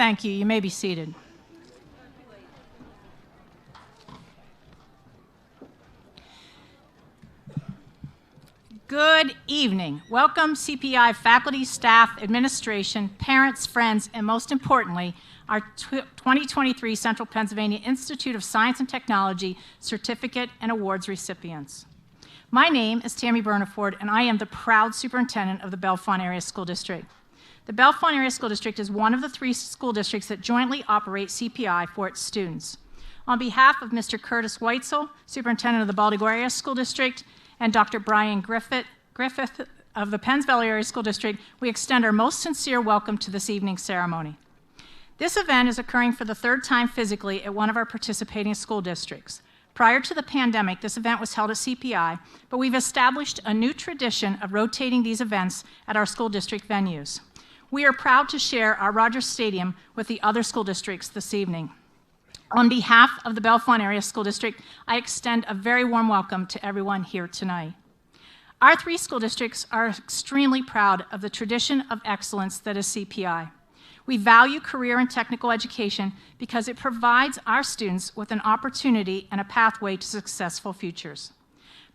Thank you. You may be seated. Good evening. Welcome, CPI faculty, staff, administration, parents, friends, and most importantly, our 2023 Central Pennsylvania Institute of Science and Technology Certificate and Awards recipients. My name is Tammy Burnaford, and I am the proud superintendent of the Bellefonte Area School District. The Bellefonte Area School District is one of the 3 school districts that jointly operate CPI for its students. On behalf of Mr. Curtis Weitzel, superintendent of the Baldwin Area School District, and Dr. Brian Griffith of the Pennsville Area School District, we extend our most sincere welcome to this evening's ceremony. This event is occurring for the 3rd time physically at one of our participating school districts. Prior to the pandemic, this event was held at CPI, but we've established a new tradition of rotating these events at our school district venues. We are proud to share our Rogers Stadium with the other school districts this evening. On behalf of the Bellefonte Area School District, I extend a very warm welcome to everyone here tonight. Our 3 school districts are extremely proud of the tradition of excellence that is CPI. We value career and technical education because it provides our students with an opportunity and a pathway to successful futures.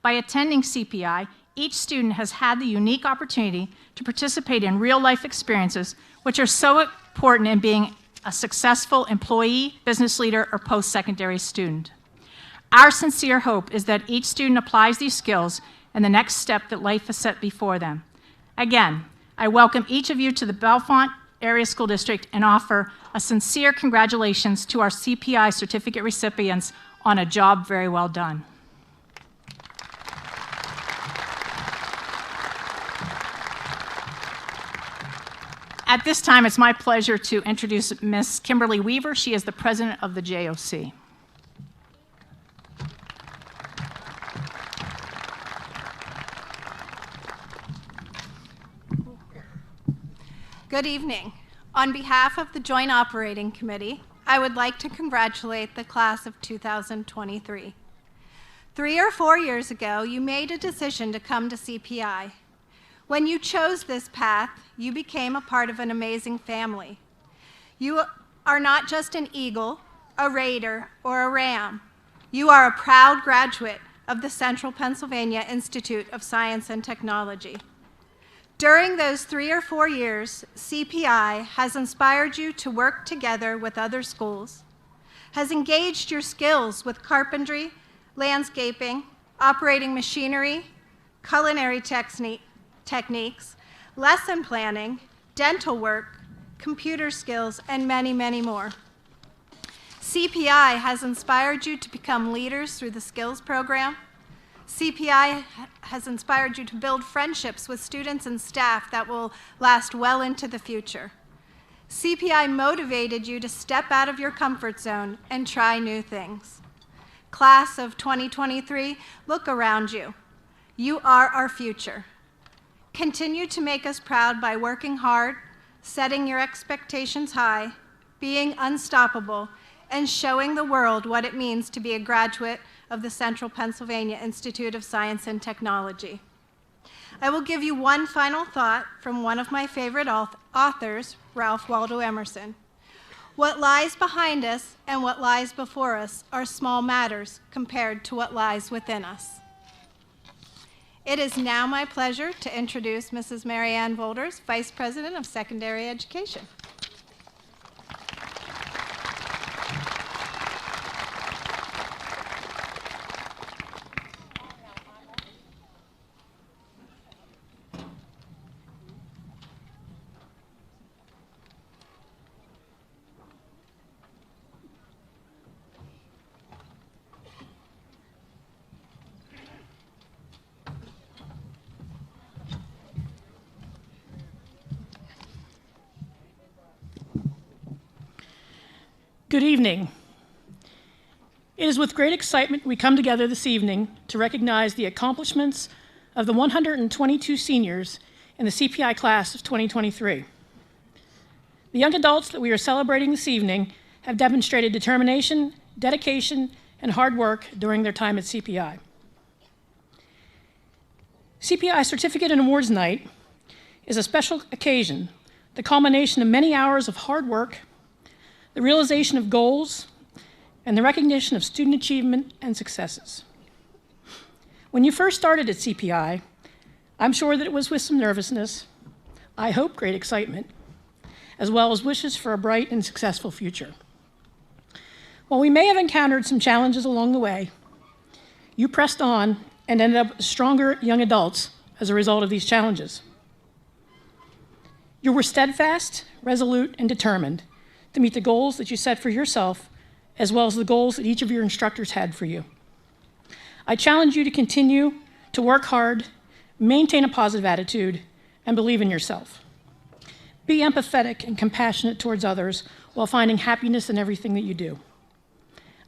By attending CPI, each student has had the unique opportunity to participate in real-life experiences, which are so important in being a successful employee, business leader, or post-secondary student. Our sincere hope is that each student applies these skills in the next step that life has set before them. Again, I welcome each of you to the Bellefonte Area School District and offer a sincere congratulations to our CPI certificate recipients on a job very well done. At this time, it's my pleasure to introduce Ms. Kimberly Weaver. She is the president of the JOC. Good evening. On behalf of the Joint Operating Committee, I would like to congratulate the class of 2023. 3 or 4 years ago, you made a decision to come to CPI. When you chose this path, you became a part of an amazing family. You are not just an Eagle, a Raider, or a Ram. You are a proud graduate of the Central Pennsylvania Institute of Science and Technology. During those 3 or 4 years, CPI has inspired you to work together with other schools, has engaged your skills with carpentry, landscaping, operating machinery, culinary techniques, lesson planning, dental work, computer skills, and many, many more. CPI has inspired you to become leaders through the skills program. CPI has inspired you to build friendships with students and staff that will last well into the future. CPI motivated you to step out of your comfort zone and try new things. Class of 2023, look around you. You are our future. Continue to make us proud by working hard, setting your expectations high, being unstoppable, and showing the world what it means to be a graduate of the Central Pennsylvania Institute of Science and Technology. I will give you one final thought from one of my favorite authors, Ralph Waldo Emerson. What lies behind us and what lies before us are small matters compared to what lies within us. It is now my pleasure to introduce Mrs. Mary Ann Volders, Vice President of Secondary Education. Good evening. It is with great excitement we come together this evening to recognize the accomplishments of the 122 seniors in the CPI class of 2023. The young adults that we are celebrating this evening have demonstrated determination, dedication, and hard work during their time at CPI. CPI Certificate and Awards Night is a special occasion, the culmination of many hours of hard work, the realization of goals, and the recognition of student achievement and successes. When you first started at CPI, I'm sure that it was with some nervousness, I hope great excitement, as well as wishes for a bright and successful future. While we may have encountered some challenges along the way, you pressed on and ended up stronger young adults as a result of these challenges. You were steadfast, resolute, and determined to meet the goals that you set for yourself, as well as the goals that each of your instructors had for you. I challenge you to continue to work hard, maintain a positive attitude, and believe in yourself. Be empathetic and compassionate towards others while finding happiness in everything that you do.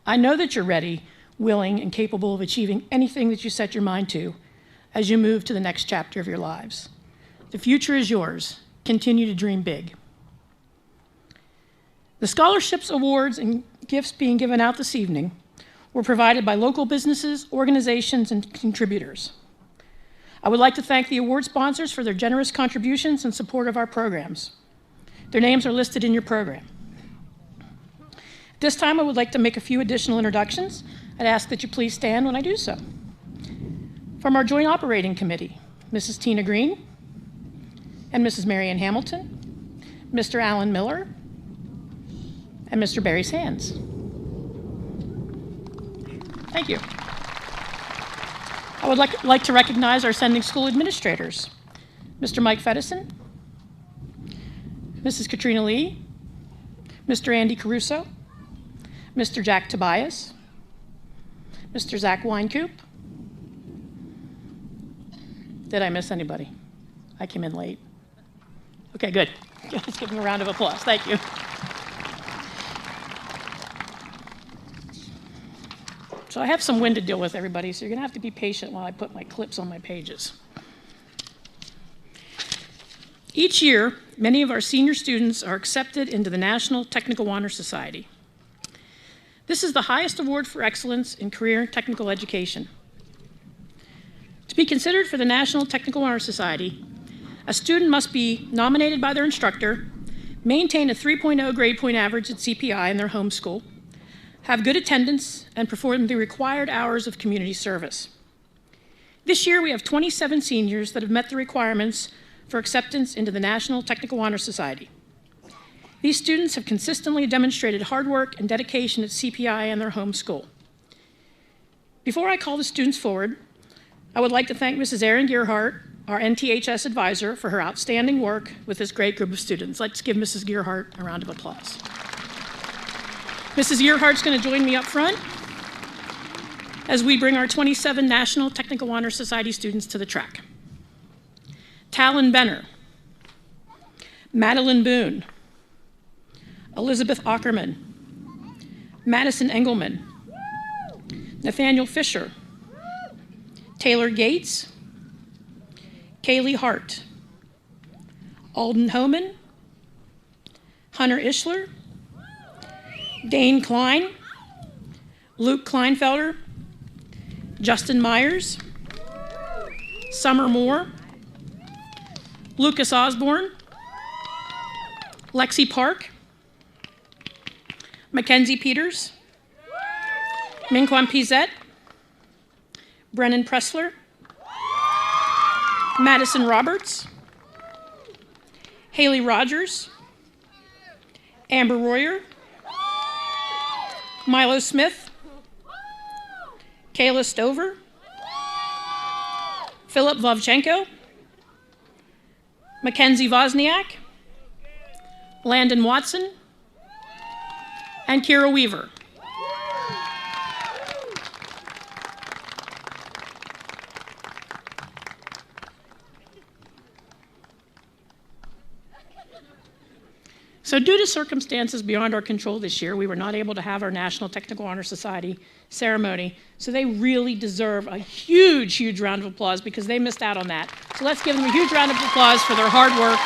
I know that you're ready, willing, and capable of achieving anything that you set your mind to as you move to the next chapter of your lives. The future is yours. Continue to dream big. The scholarships, awards, and gifts being given out this evening were provided by local businesses, organizations, and contributors. I would like to thank the award sponsors for their generous contributions and support of our programs. Their names are listed in your program. At this time, I would like to make a few additional introductions. I'd ask that you please stand when I do so. From our Joint Operating Committee, Mrs. Tina Green and Mrs. Marianne Hamilton, Mr. Alan Miller, and Mr. Barry Sands. Thank you. I would like to recognize our sending school administrators, Mr. Mike Fedison, Mrs. Katrina Lee, Mr. Andy Caruso, Mr. Jack Tobias, Mr. Zach Weinkoop. Did I miss anybody? I came in late. Okay, good. Let's give them a round of applause. Thank you. So I have some wind to deal with, everybody, so you're going to have to be patient while I put my clips on my pages. Each year, many of our senior students are accepted into the National Technical Honor Society. This is the highest award for excellence in career technical education. To be considered for the National Technical Honor Society, a student must be nominated by their instructor, maintain a 3.0 grade point average at CPI in their home school, have good attendance, and perform the required hours of community service. This year, we have 27 seniors that have met the requirements for acceptance into the National Technical Honor Society. These students have consistently demonstrated hard work and dedication at CPI and their home school. Before I call the students forward, I would like to thank Mrs. Erin Gearhart, our NTHS advisor, for her outstanding work with this great group of students. Let's give Mrs. Gearhart a round of applause. Mrs. Gearhart's going to join me up front as we bring our 27 National Technical Honor Society students to the track. Talon Benner, Madeline Boone, Elizabeth Ackerman, Madison Engelman, Nathaniel Fisher, Taylor Gates, Kaylee Hart, Alden Homan, Hunter Ishler, Dane Klein, Luke Kleinfelder, Justin Myers, Summer Moore, Lucas Osborne, Lexi Park, Mackenzie Peters, Minquan Pizette, Brennan Pressler, Madison Roberts, Haley Rogers, Amber Royer, Milo Smith, Kayla Stover, Philip Vovchenko, Mackenzie Wozniak, Landon Watson, and Kira Weaver. So due to circumstances beyond our control this year, we were not able to have our National Technical Honor Society ceremony, so they really deserve a huge, huge round of applause because they missed out on that. So let's give them a huge round of applause for their hard work.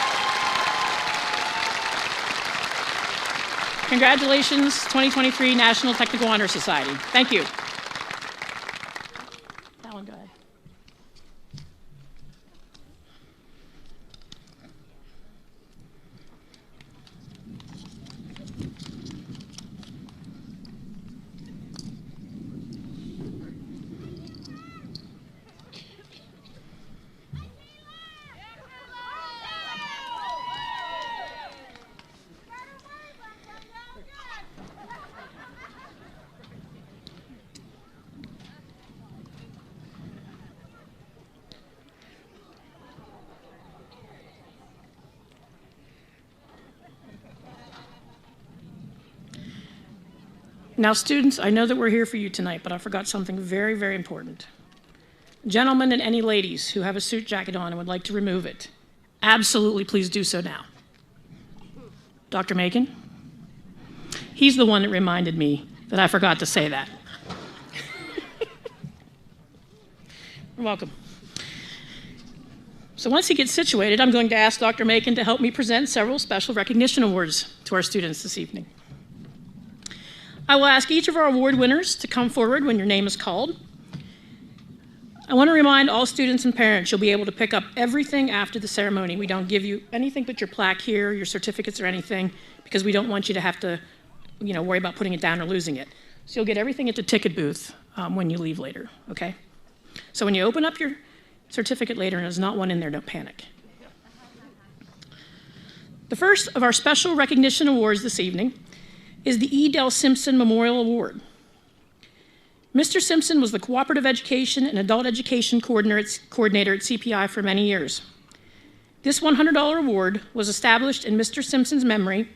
Congratulations, 2023 National Technical Honor Society. Thank you. Alan, go ahead. Now, students, I know that we're here for you tonight, but I forgot something very, very important. Gentlemen and any ladies who have a suit jacket on and would like to remove it, absolutely please do so now. Dr. Macon? He's the one that reminded me that I forgot to say that. You're welcome. So once he gets situated, I'm going to ask Dr. Macon to help me present several special recognition awards to our students this evening. I will ask each of our award winners to come forward when your name is called. I want to remind all students and parents you'll be able to pick up everything after the ceremony. We don't give you anything but your plaque here, your certificates or anything, because we don't want you to have to worry about putting it down or losing it. So you'll get everything at the ticket booth when you leave later, okay? So when you open up your certificate later and there's not one in there, don't panic. The first of our special recognition awards this evening is the E. Dell Simpson Memorial Award. Mr. Simpson was the Cooperative Education and Adult Education Coordinator at CPI for many years. This $100 award was established in Mr. Simpson's memory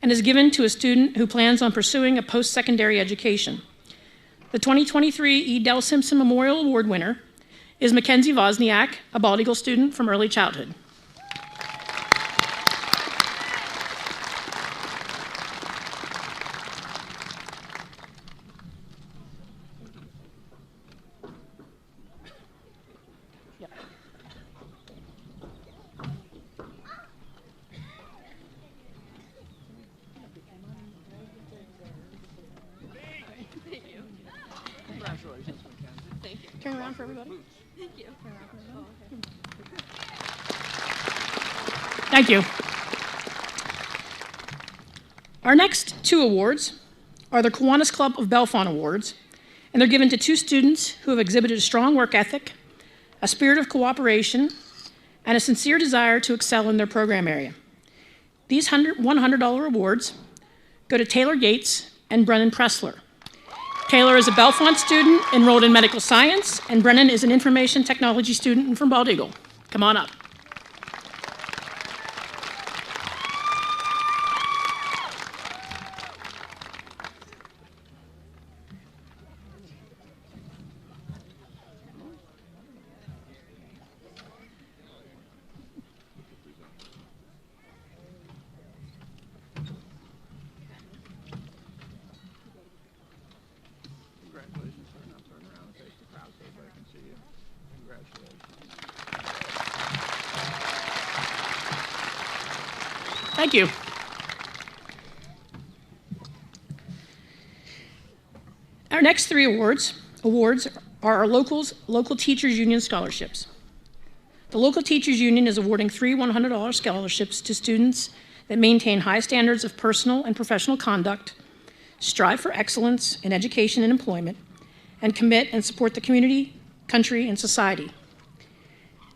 and is given to a student who plans on pursuing a post-secondary education. The 2023 E. Dell Simpson Memorial Award winner is Mackenzie Wozniak, a Bald Eagle student from early childhood. Turn around for everybody. Thank you. Thank you. Our next two awards are the Kiwanis Club of Bellefonte Awards, and they're given to two students who have exhibited a strong work ethic, a spirit of cooperation, and a sincere desire to excel in their program area. These $100 awards go to Taylor Yates and Brennan Pressler. Taylor is a Bellefonte student enrolled in medical science, and Brennan is an information technology student from Bald Eagle. Come on up. Thank you. Our next three awards are our local Teachers Union scholarships. The local Teachers Union is awarding three $100 scholarships to students that maintain high standards of personal and professional conduct, strive for excellence in education and employment, and commit and support the community, country, and society.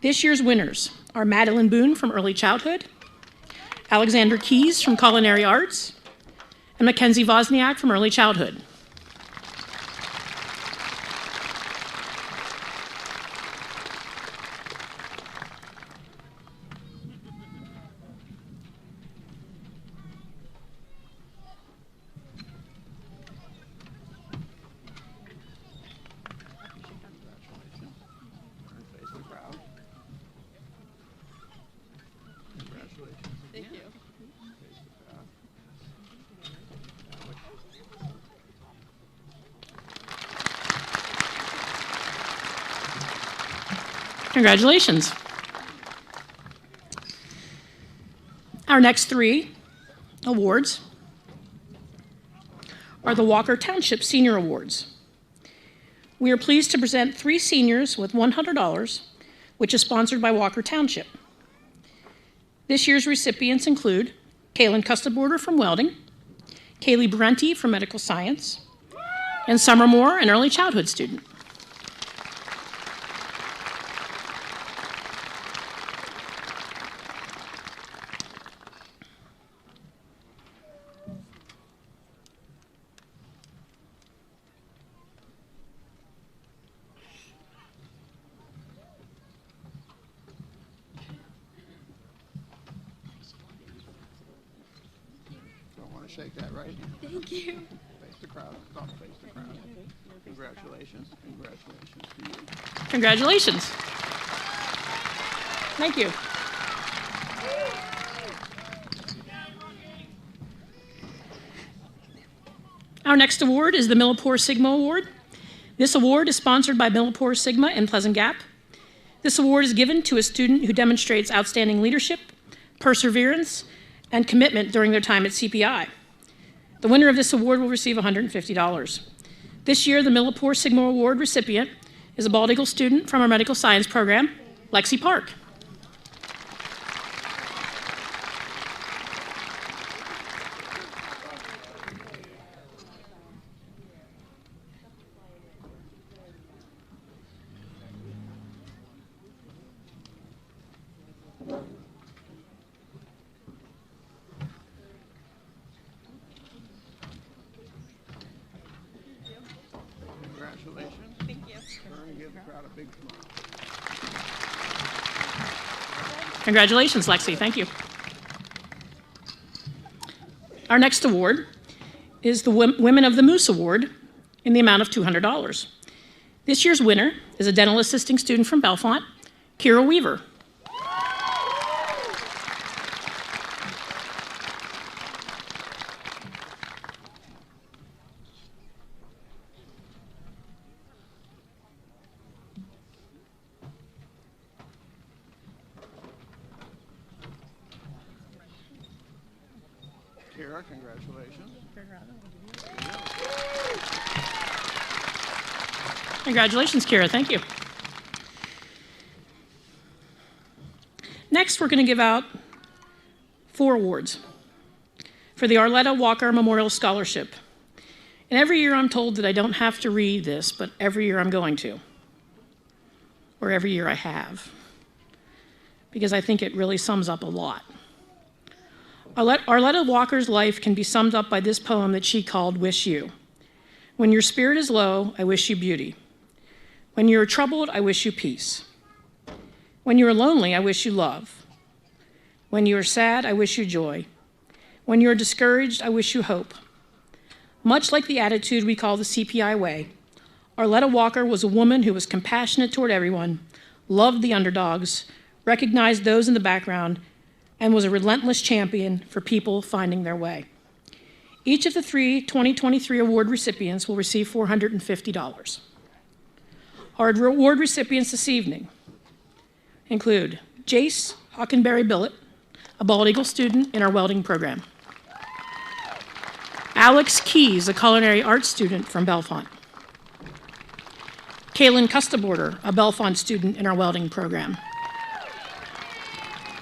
This year's winners are Madeline Boone from Early Childhood, Alexander Keys from Culinary Arts, and Mackenzie Wozniak from Early Childhood. Congratulations. Our next three awards are the Walker Township Senior Awards. We are pleased to present three seniors with $100, which is sponsored by Walker Township. This year's recipients include Kaylin Custaborder from Welding, Kaylee Brenti from Medical Science, and Summer Moore, an early childhood student. Shake that right hand. Thank you. Face the crowd. Don't face the crowd. Congratulations. Congratulations to you. Congratulations. Thank you. Our next award is the Millipore Sigma Award. This award is sponsored by Millipore Sigma in Pleasant Gap. This award is given to a student who demonstrates outstanding leadership, perseverance, and commitment during their time at CPI. The winner of this award will receive $150. This year, the Millipore Sigma Award recipient is a Bald Eagle student from our medical science program, Lexi Park. Congratulations. Thank you. And give the crowd a big smile. Congratulations, Lexi. Thank you. Our next award is the Women of the Moose Award in the amount of $200. This year's winner is a dental assisting student from Bellefonte, Kira Weaver. Kira, congratulations. Congratulations, Kira. Thank you. Next, we're going to give out 4 awards for the Arletta Walker Memorial Scholarship. And every year I'm told that I don't have to read this, but every year I'm going to, or every year I have, because I think it really sums up a lot. Arletta Walker's life can be summed up by this poem that she called Wish You. When your spirit is low, I wish you beauty. When you are troubled, I wish you peace. When you are lonely, I wish you love. When you are sad, I wish you joy. When you are discouraged, I wish you hope. Much like the attitude we call the CPI way, Arletta Walker was a woman who was compassionate toward everyone, loved the underdogs, recognized those in the background, and was a relentless champion for people finding their way. Each of the 3 2023 award recipients will receive $450. Our award recipients this evening include Jace Hockenberry Billett, a Bald Eagle student in our welding program. Alex Keys, a culinary arts student from Bellefonte. Kaylin Custaborder, a Bellefonte student in our welding program.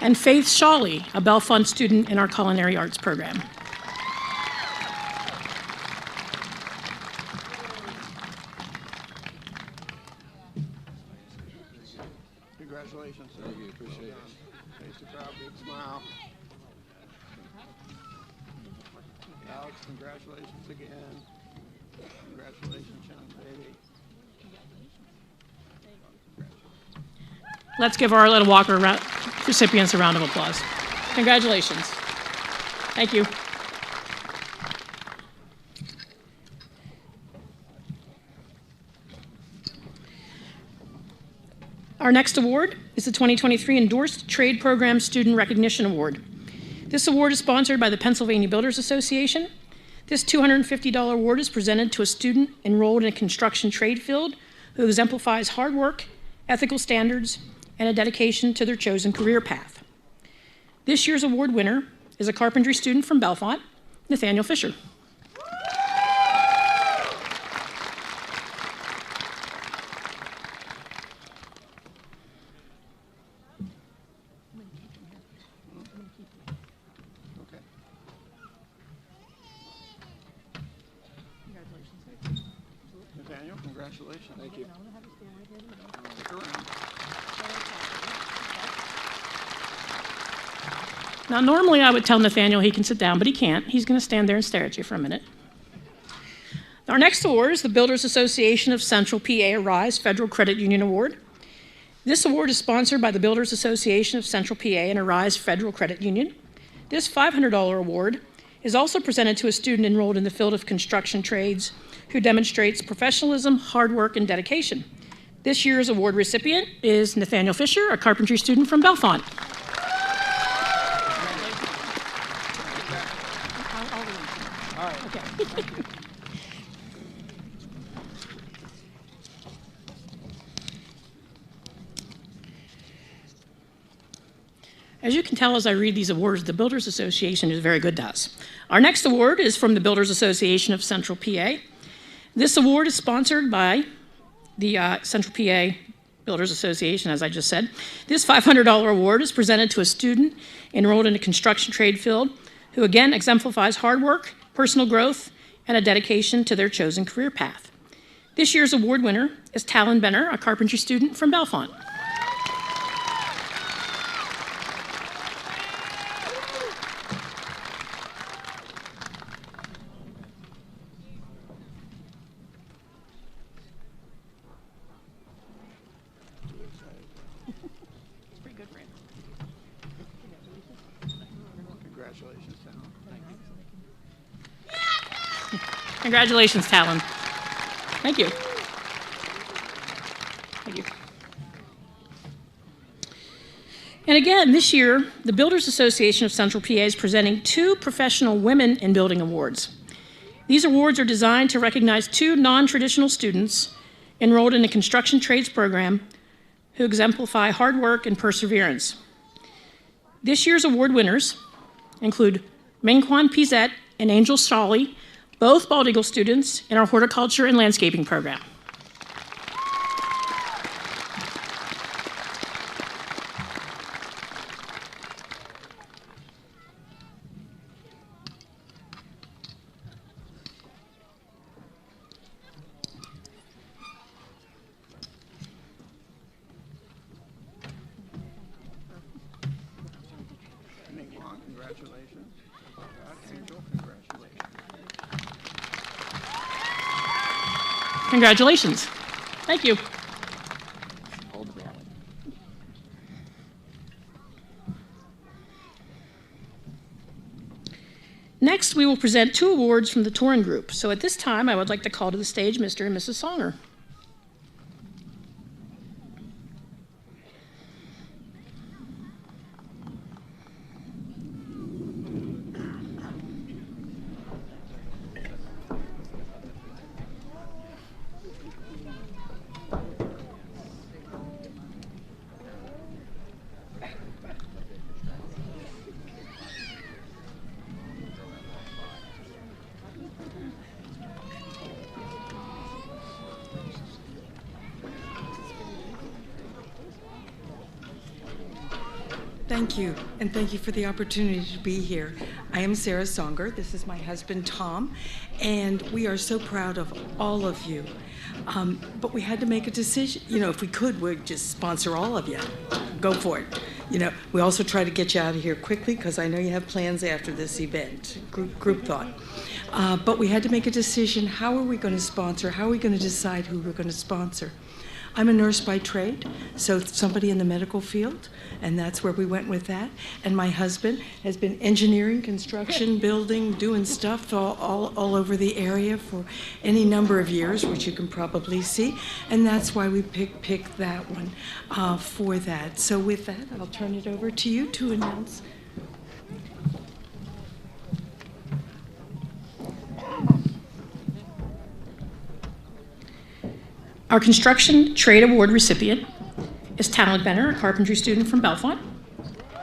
And Faith Shawley, a Bellefonte student in our culinary arts program. Congratulations, sir. Thank you. Appreciate it. Face the crowd, big smile. Alex, congratulations again. Congratulations, young lady. Let's give our Arletta Walker recipients a round of applause. Congratulations. Thank you. Our next award is the 2023 Endorsed Trade Program Student Recognition Award. This award is sponsored by the Pennsylvania Builders Association. This $250 award is presented to a student enrolled in a construction trade field who exemplifies hard work, ethical standards, and a dedication to their chosen career path. This year's award winner is a carpentry student from Bellefonte, Nathaniel Fisher. Nathaniel, congratulations. Thank you. Stick around. Now, normally I would tell Nathaniel he can sit down, but he can't. He's going to stand there and stare at you for a minute. Our next award is the Builders Association of Central PA Arise Federal Credit Union Award. This award is sponsored by the Builders Association of Central PA and Arise Federal Credit Union. This $500 award is also presented to a student enrolled in the field of construction trades who demonstrates professionalism, hard work, and dedication. This year's award recipient is Nathaniel Fisher, a carpentry student from Bellefonte. All right. Okay. As you can tell as I read these awards, the Builders Association is very good to us. Our next award is from the Builders Association of Central PA. This award is sponsored by the Central PA Builders Association, as I just said. This $500 award is presented to a student enrolled in a construction trade field who again exemplifies hard work, personal growth, and a dedication to their chosen career path. This year's award winner is Talon Benner, a carpentry student from Bellefonte. Congratulations, Talon. Congratulations, Talon. Thank you. Thank you. And again, this year, the Builders Association of Central PA is presenting 2 Professional Women in Building Awards. These awards are designed to recognize 2 non-traditional students enrolled in a construction trades program who exemplify hard work and perseverance. This year's award winners include Mingquan Pizet and Angel Shawley, both Bald Eagle students in our horticulture and landscaping program. Mingquan, congratulations. Angel, congratulations. Congratulations. Thank you. Next, we will present 2 awards from the touring group. So at this time, I would like to call to the stage Mr. and Mrs. Songer. Thank you, and thank you for the opportunity to be here. I am Sarah Songer. This is my husband, Tom, and we are so proud of all of you. But we had to make a decision. You know, if we could, we'd just sponsor all of you. Go for it. You know, we also try to get you out of here quickly because I know you have plans after this event, group thought. But we had to make a decision. How are we going to sponsor? How are we going to decide who we're going to sponsor? I'm a nurse by trade, so somebody in the medical field, and that's where we went with that. And my husband has been engineering, construction, building, doing stuff all over the area for any number of years, which you can probably see. And that's why we picked that one for that. So with that, I'll turn it over to you to announce. Our Construction Trade Award recipient is Talon Benner, a carpentry student from Bellefonte.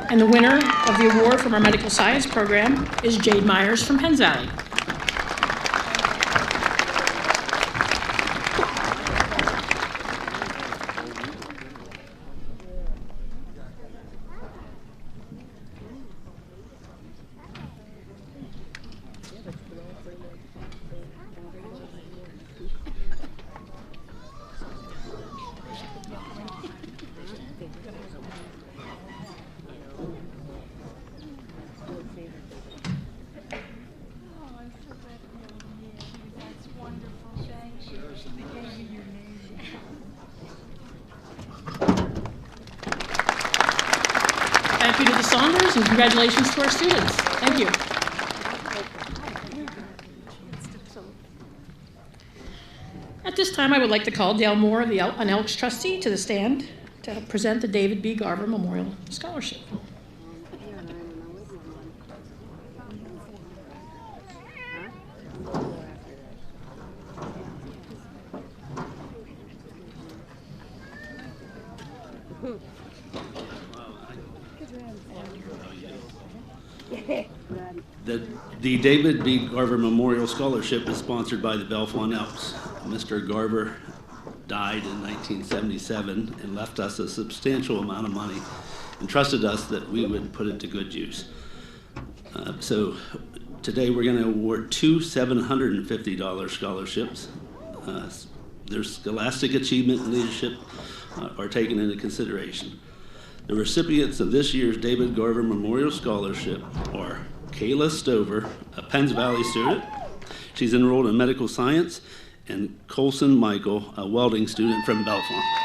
And the winner of the award from our medical science program is Jade Myers from Penns Valley. Thank you to the Saunders, and congratulations to our students. Thank you. time, I would like to call Dale Moore, an Elks trustee, to the stand to present the David B. Garver Memorial Scholarship. The David B. Garver Memorial Scholarship is sponsored by the Bellefonte Elks. Mr. Garver died in 1977 and left us a substantial amount of money and trusted us that we would put it to good use. So today we're going to award two $750 scholarships. Their scholastic achievement and leadership are taken into consideration. The recipients of this year's David Garver Memorial Scholarship are Kayla Stover, a Penns Valley student. She's enrolled in medical science, and Colson Michael, a welding student from Bellefonte.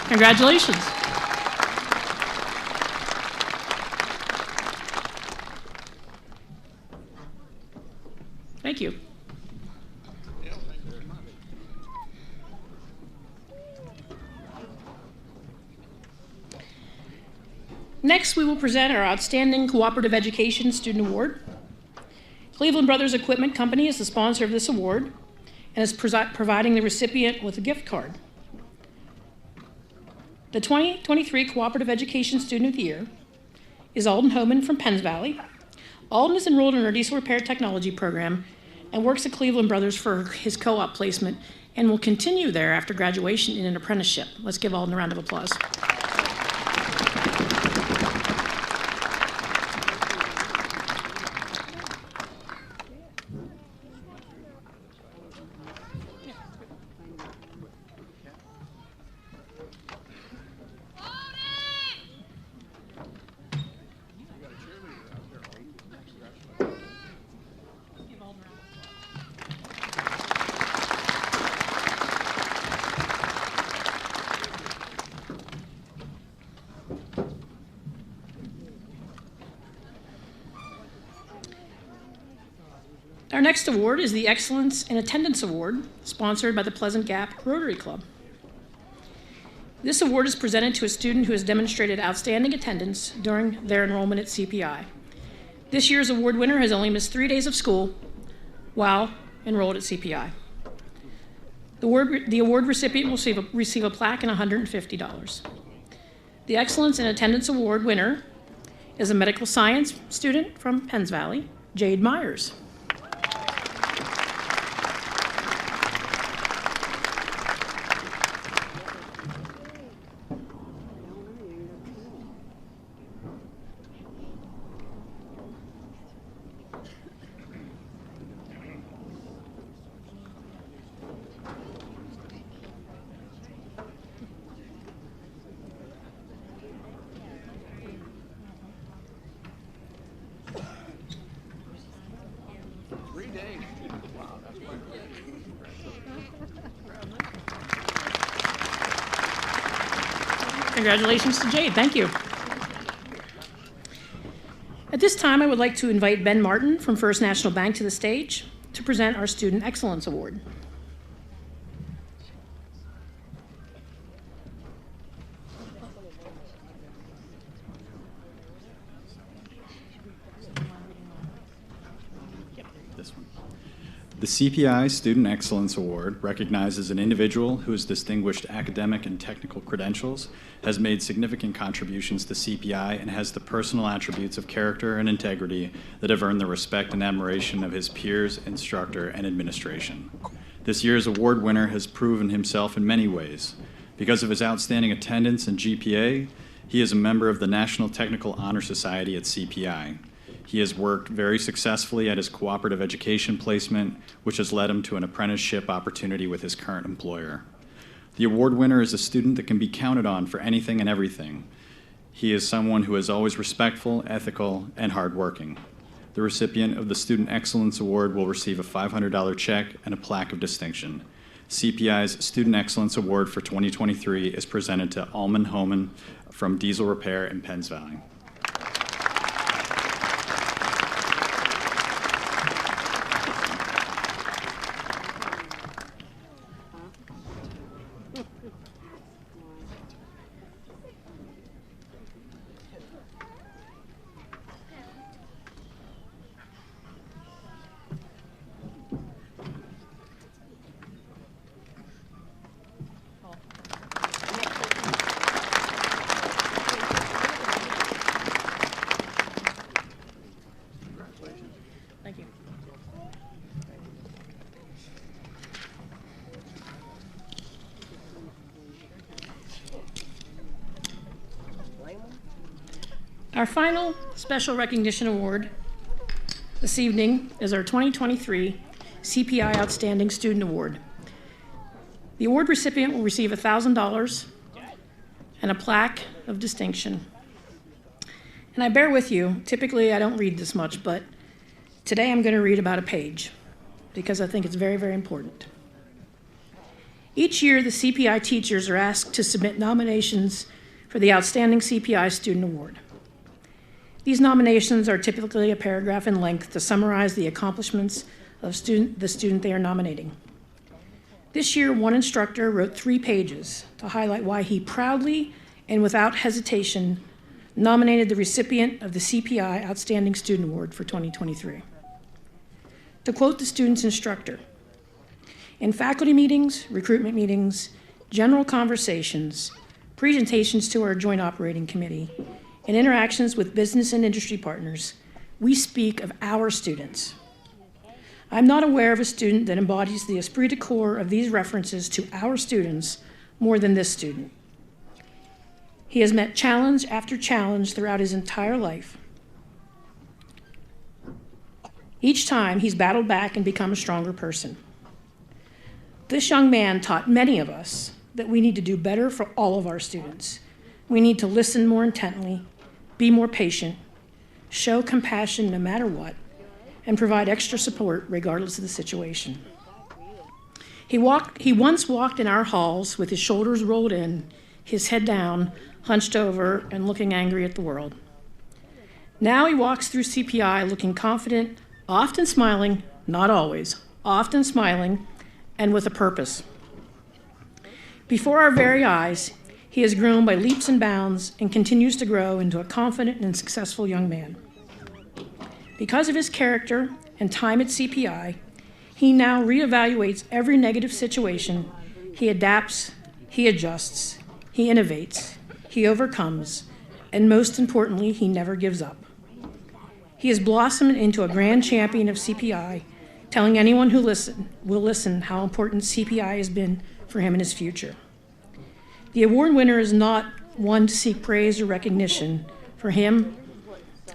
Congratulations. Thank you. Next, we will present our Outstanding Cooperative Education Student Award. Cleveland Brothers Equipment Company is the sponsor of this award and is providing the recipient with a gift card. The 2023 Cooperative Education Student of the Year is Alden Homan from Penns Valley. Alden is enrolled in our diesel repair technology program and works at Cleveland Brothers for his co-op placement and will continue there after graduation in an apprenticeship. Let's give Alden a round of applause. Our next award is the Excellence in Attendance Award, sponsored by the Pleasant Gap Rotary Club. This award is presented to a student who has demonstrated outstanding attendance during their enrollment at CPI. This year's award winner has only missed 3 days of school while enrolled at CPI. The award recipient will receive a plaque and $150. The Excellence in Attendance Award winner is a medical science student from Penns Valley, Jade Myers. Congratulations to Jade. Thank you. At this time, I would like to invite Ben Martin from First National Bank to the stage to present our Student Excellence Award. The CPI Student Excellence Award recognizes an individual who has distinguished academic and technical credentials, has made significant contributions to CPI, and has the personal attributes of character and integrity that have earned the respect and admiration of his peers, instructor, and administration. This year's award winner has proven himself in many ways. Because of his outstanding attendance and GPA, he is a member of the National Technical Honor Society at CPI. He has worked very successfully at his cooperative education placement, which has led him to an apprenticeship opportunity with his current employer. The award winner is a student that can be counted on for anything and everything. He is someone who is always respectful, ethical, and hardworking. The recipient of the Student Excellence Award will receive a $500 check and a plaque of distinction. CPI's Student Excellence Award for 2023 is presented to Alman Homan from Diesel Repair in Penns Valley. Thank you. Our final special recognition award this evening is our 2023 CPI Outstanding Student Award. The award recipient will receive $1,000 and a plaque of distinction. And I bear with you, typically I don't read this much, but today I'm going to read about a page because I think it's very, very important. Each year, the CPI teachers are asked to submit nominations for the Outstanding CPI Student Award. These nominations are typically a paragraph in length to summarize the accomplishments of the student they are nominating. This year, one instructor wrote 3 pages to highlight why he proudly and without hesitation nominated the recipient of the CPI Outstanding Student Award for 2023. To quote the student's instructor, "In faculty meetings, recruitment meetings, general conversations, presentations to our joint operating committee, and interactions with business and industry partners, we speak of our students. I'm not aware of a student that embodies the esprit de corps of these references to our students more than this student. He has met challenge after challenge throughout his entire life. Each time, he's battled back and become a stronger person. This young man taught many of us that we need to do better for all of our students. We need to listen more intently, be more patient, show compassion no matter what, and provide extra support regardless of the situation. He once walked in our halls with his shoulders rolled in, his head down, hunched over, and looking angry at the world. Now he walks through CPI looking confident, often smiling, not always, often smiling, and with a purpose. Before our very eyes, he has grown by leaps and bounds and continues to grow into a confident and successful young man. Because of his character and time at CPI, he now reevaluates every negative situation. He adapts, he adjusts, he innovates, he overcomes, and most importantly, he never gives up. He has blossomed into a grand champion of CPI, telling anyone who will listen how important CPI has been for him in his future. The award winner is not one to seek praise or recognition for him,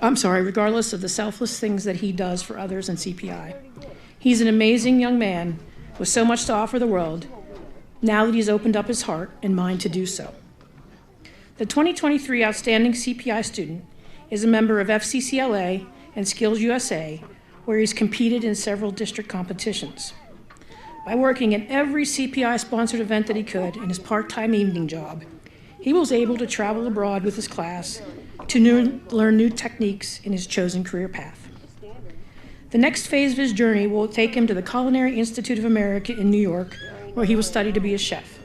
regardless of the selfless things that he does for others in CPI. He's an amazing young man with so much to offer the world, now that he's opened up his heart and mind to do so. The 2023 Outstanding CPI student is a member of FCCLA and Skills USA, where he's competed in several district competitions. By working at every CPI-sponsored event that he could in his part-time evening job, he was able to travel abroad with his class to learn new techniques in his chosen career path. The next phase of his journey will take him to the Culinary Institute of America in New York, where he will study to be a chef.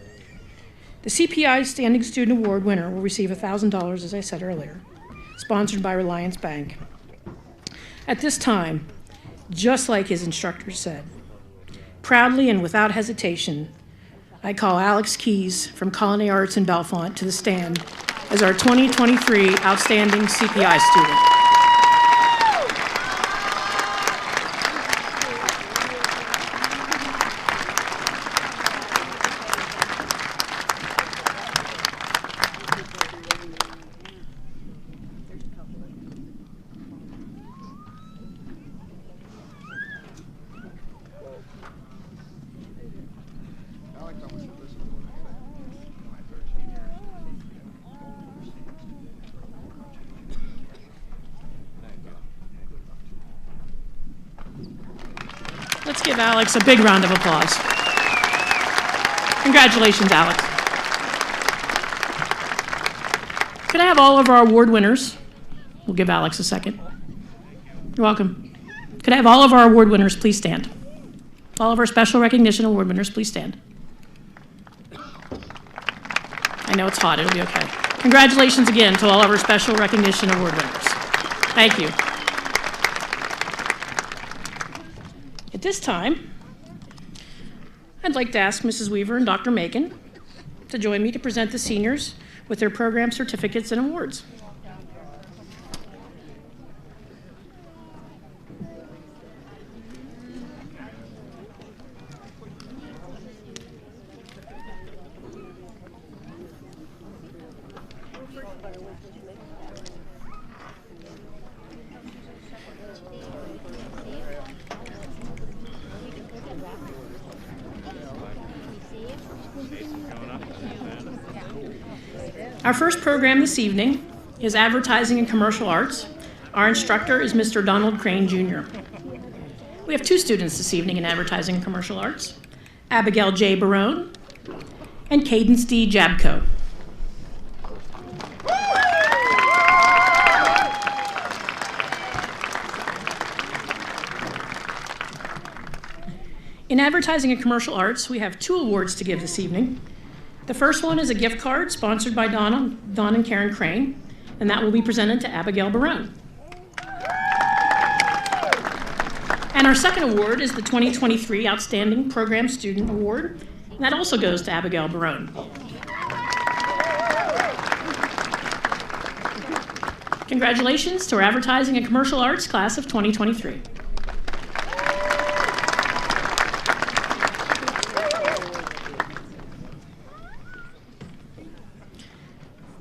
The CPI Standing Student Award winner will receive $1,000, as I said earlier, sponsored by Reliance Bank. At this time, just like his instructor said, proudly and without hesitation, I call Alex Keys from Culinary Arts in Bellefonte to the stand as our 2023 Outstanding CPI student. Alex, I want you to listen to what I say. Let's give Alex a big round of applause. Congratulations, Alex. Could I have all of our award winners? We'll give Alex a second. You're welcome. Could I have all of our award winners please stand? All of our special recognition award winners, please stand. I know it's hot, it'll be okay. Congratulations again to all of our special recognition award winners. Thank you. At this time, I'd like to ask Mrs. Weaver and Dr. Macon to join me to present the seniors with their program certificates and awards. Our first program this evening is Advertising and Commercial Arts. Our instructor is Mr. Donald Crane, Jr. We have two students this evening in Advertising and Commercial Arts, Abigail J. Barone and Cadence D. Jabko. In Advertising and Commercial Arts, we have two awards to give this evening. The first one is a gift card sponsored by Don and Karen Crane, and that will be presented to Abigail Barone. And our second award is the 2023 Outstanding Program Student Award, and that also goes to Abigail Barone. Congratulations to our Advertising and Commercial Arts class of 2023.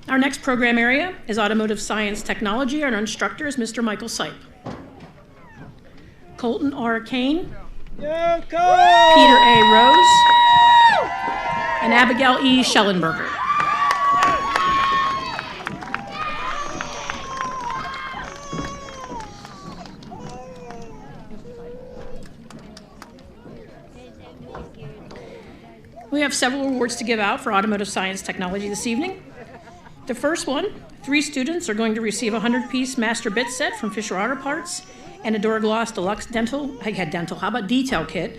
Our next program area is Automotive Science Technology. Our instructor is Mr. Michael Sipe. Colton R. Kane, Peter A. Rose, and Abigail E. Schellenberger. We have several awards to give out for Automotive Science Technology this evening. The first one, 3 students are going to receive a 100-piece master bit set from Fisher Auto Parts and a Duragloss Deluxe Detail Kit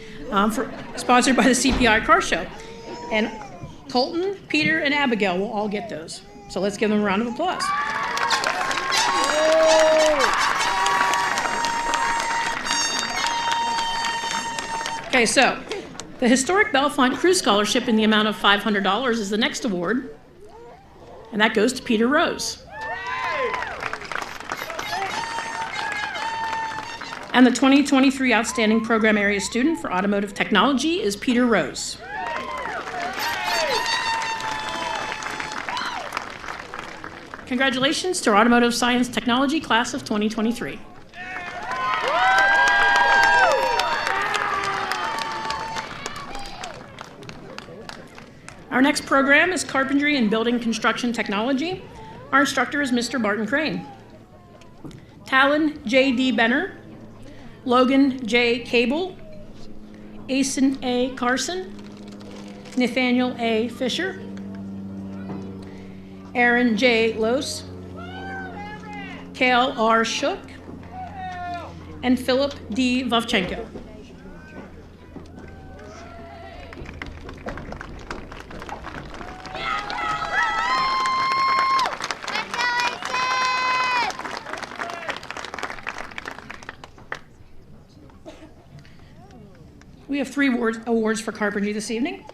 sponsored by the CPI Car Show. And Colton, Peter, and Abigail will all get those. So let's give them a round of applause. Okay, so the Historic Bellefonte Cruise Scholarship in the amount of $500 is the next award. And that goes to Peter Rose. And the 2023 Outstanding Program Area Student for Automotive Technology is Peter Rose. Congratulations to our Automotive Science Technology class of 2023. Our next program is Carpentry and Building Construction Technology. Our instructor is Mr. Barton Crane. Talon J.D. Benner, Logan J. Cable, Asen A. Carson, Nathaniel A. Fisher, Aaron J. Lose, Kale R. Shook, and Philip D. Vovchenko. We have 3 awards for carpentry this evening.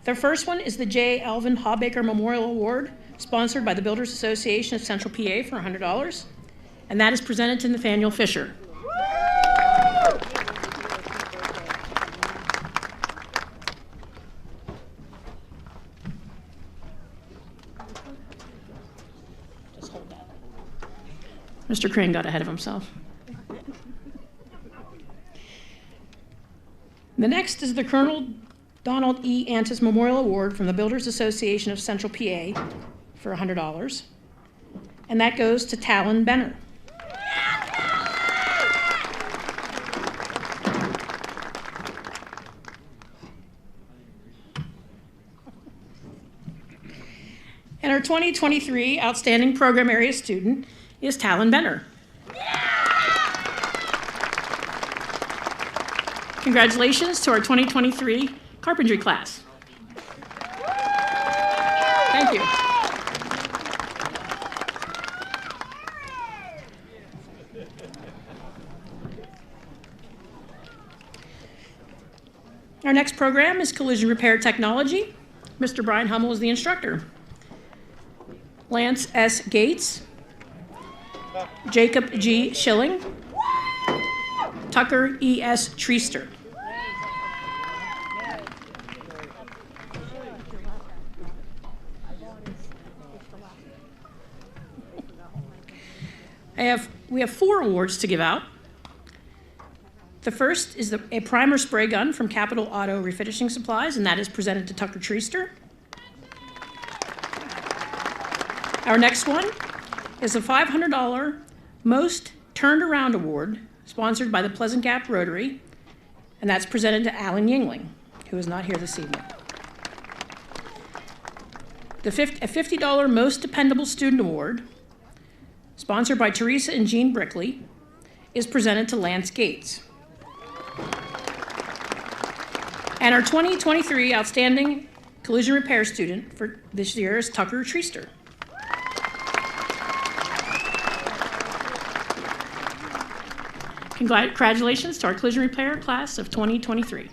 The first one is the J. Alvin Hawbaker Memorial Award, sponsored by the Builders Association of Central PA for $100, and that is presented to Nathaniel Fisher. Just hold that. Mr. Crane got ahead of himself. The next is the Colonel Donald E. Antis Memorial Award from the Builders Association of Central PA for $100, and that goes to Talon Benner. 2023 Outstanding Program Area Student is Talon Benner. Congratulations to our 2023 Carpentry class. Thank you. Our next program is Collision Repair Technology. Mr. Brian Hummel is the instructor. Lance S. Gates, Jacob G. Schilling, Tucker E. S. Treaster. We have 4 awards to give out. The first is a primer spray gun from Capital Auto Refinishing Supplies, and that is presented to Tucker Treaster. Our next one is a $500 Most Turned Around Award, sponsored by the Pleasant Gap Rotary, and that's presented to Alan Yingling, who is not here this evening. A $50 Most Dependable Student Award, sponsored by Teresa and Jean Brickley, is presented to Lance Gates. And our 2023 Outstanding Collision Repair Student for this year is Tucker Treaster. Congratulations to our Collision Repair class of 2023.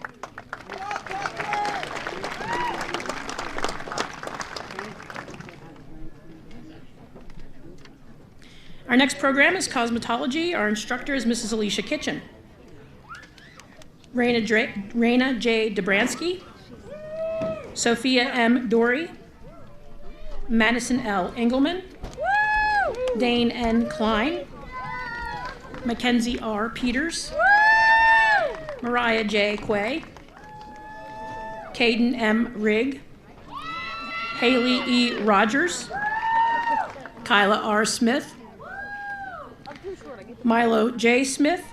Our next program is Cosmetology. Our instructor is Mrs. Alicia Kitchen. Raina J. Dobransky, Sophia M. Dory, Madison L. Engelman, Dane N. Klein, Mackenzie R. Peters, Mariah J. Quay, Caden M. Rigg, Haley E. Rogers, Kyla R. Smith, Milo J. Smith,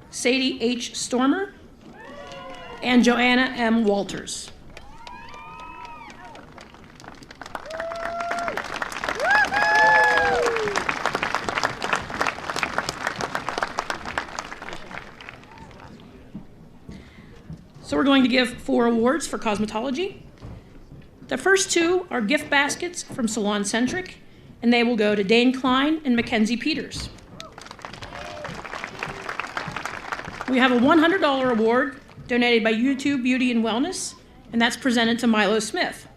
Sadie H. Stormer, and Joanna M. Walters. So we're going to give 4 awards for cosmetology. The first 2 are gift baskets from Salon Centric, and they will go to Dane Klein and Mackenzie Peters. We have a $100 award donated by YouTube Beauty and Wellness, and that's presented to Milo Smith.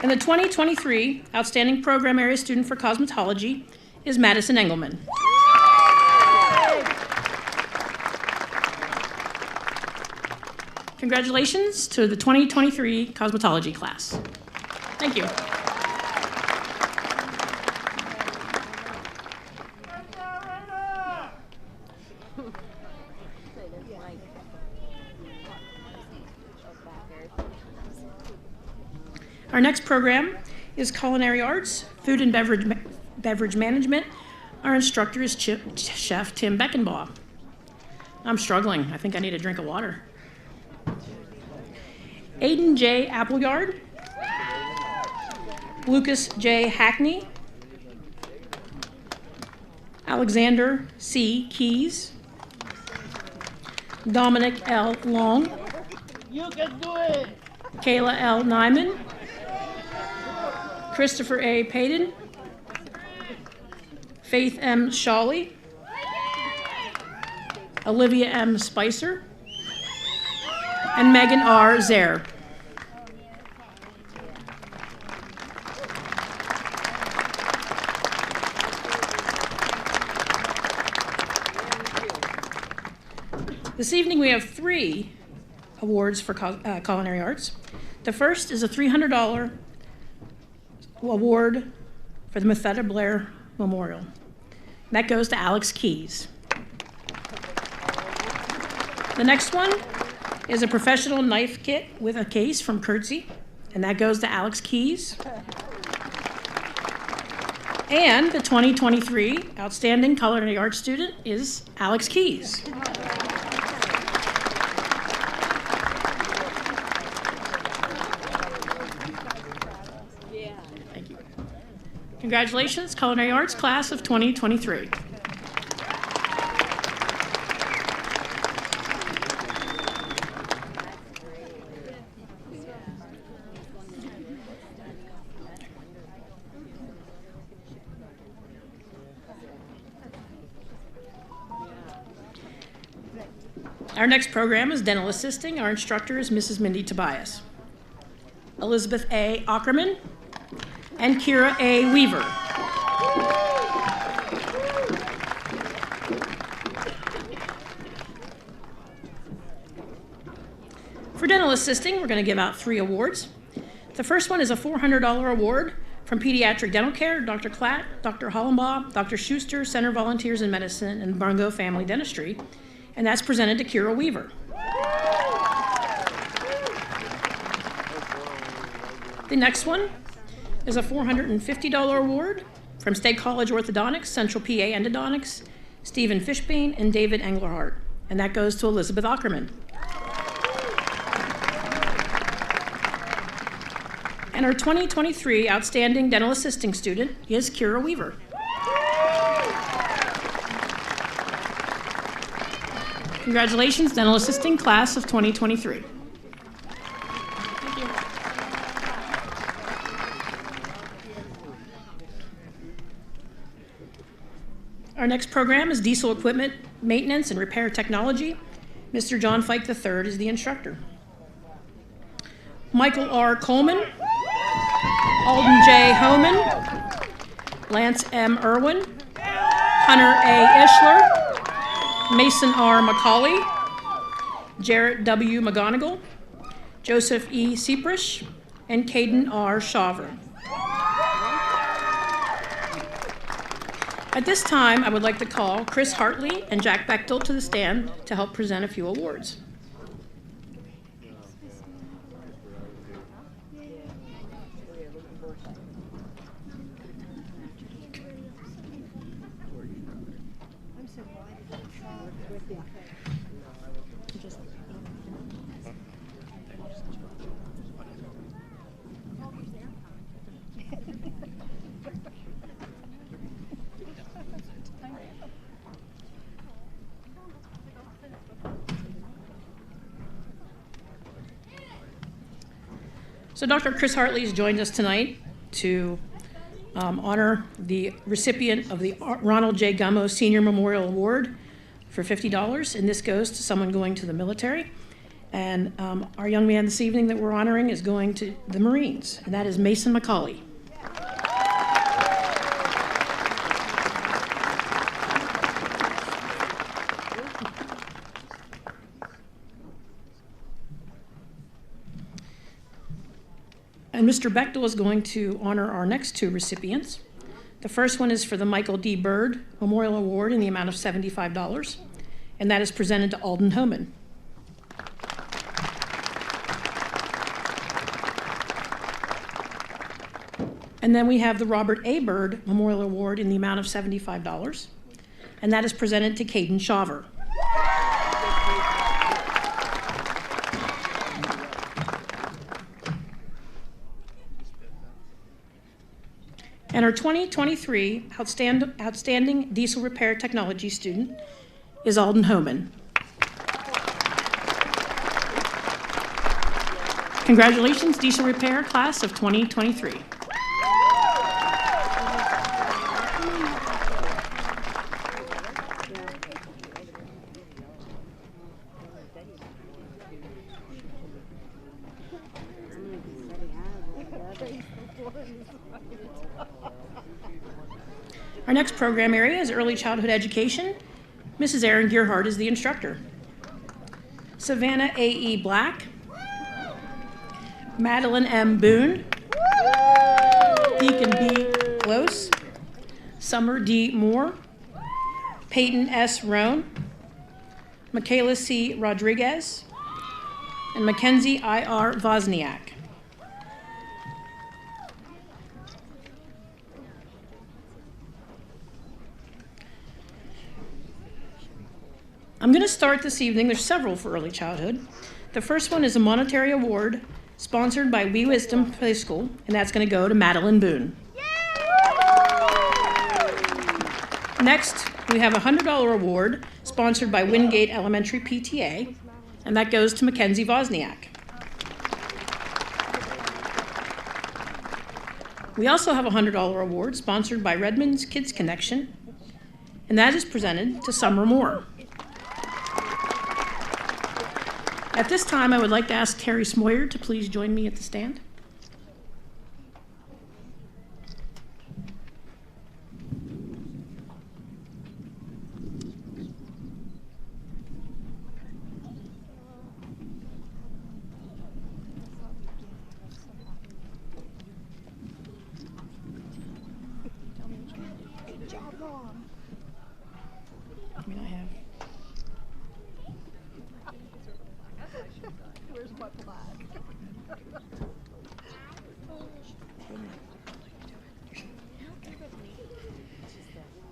And the 2023 Outstanding Program Area Student for Cosmetology is Madison Engelman. Congratulations to the 2023 Cosmetology class. Thank you. Our next program is Culinary Arts, Food and Beverage Management. Our instructor is Chef Tim Beckenbaugh. I'm struggling. I think I need a drink of water. Aiden J. Appleyard, Lucas J. Hackney, Alexander C. Keys, Dominic L. Long, You can do it! Kayla L. Nyman, Christopher A. Payton, Faith M. Shawley, Olivia M. Spicer, and Megan R. Zare. This evening we have 3 awards for Culinary Arts. The first is a $300 award for the Metheta Blair Memorial. That goes to Alex Keys. The next one is a professional knife kit with a case from Curtsy, and that goes to Alex Keys. And the 2023 Outstanding Culinary Arts Student is Alex Keys. Congratulations, Culinary Arts Class of 2023. Our next program is Dental Assisting. Our instructor is Mrs. Mindy Tobias. Elizabeth A. Ackerman and Kira A. Weaver. For Dental Assisting, we're going to give out 3 awards. The first one is a $400 award from Pediatric Dental Care, Dr. Klatt, Dr. Hollenbaugh, Dr. Schuster, Center Volunteers in Medicine, and Barngo Family Dentistry. And that's presented to Kira Weaver. The next one is a $450 award from State College Orthodontics, Central PA Endodontics, Stephen Fishbein, and David Englehart. And that goes to Elizabeth Ackerman. And our 2023 Outstanding Dental Assisting student is Kira Weaver. Congratulations, Dental Assisting Class of 2023. Thank you. Our next program is Diesel Equipment Maintenance and Repair Technology. Mr. John Fike III is the instructor. Michael R. Coleman, Alden J. Homan, Lance M. Irwin, Hunter A. Ishler, Mason R. McCauley, Jarrett W. McGonigal, Joseph E. Seaprish, and Caden R. Shaver. At this time, I would like to call Chris Hartley and Jack Bechtel to the stand to help present a few awards. So Dr. Chris Hartley has joined us tonight to honor the recipient of the Ronald J. Gummo Senior Memorial Award for $50, and this goes to someone going to the military. And our young man this evening that we're honoring is going to the Marines, and that is Mason McCauley. And Mr. Bechtel is going to honor our next 2 recipients. The first one is for the Michael D. Byrd Memorial Award in the amount of $75, and that is presented to Alden Homan. And then we have the Robert A. Byrd Memorial Award in the amount of $75, and that is presented to Caden Shaver. And our 2023 Outstanding Diesel Repair Technology student is Alden Homan. Congratulations, Diesel Repair Class of 2023. Our next program area is Early Childhood Education. Mrs. Erin Gearhart is the instructor. Savannah A.E. Black, Madeline M. Boone, Deacon B. Close, Summer D. Moore, Peyton S. Roan, Michaela C. Rodriguez, and Mackenzie I.R. Wozniak. I'm going to start this evening. There's several for early childhood. The first one is a monetary award sponsored by We Wisdom Play School, and that's going to go to Madeline Boone. Yay! Next, we have a $100 award sponsored by Wingate Elementary PTA, and that goes to Mackenzie Wozniak. We also have a $100 award sponsored by Redmond's Kids Connection, and that is presented to Summer Moore. At this time, I would like to ask Terry Smoyer to please join me at the stand.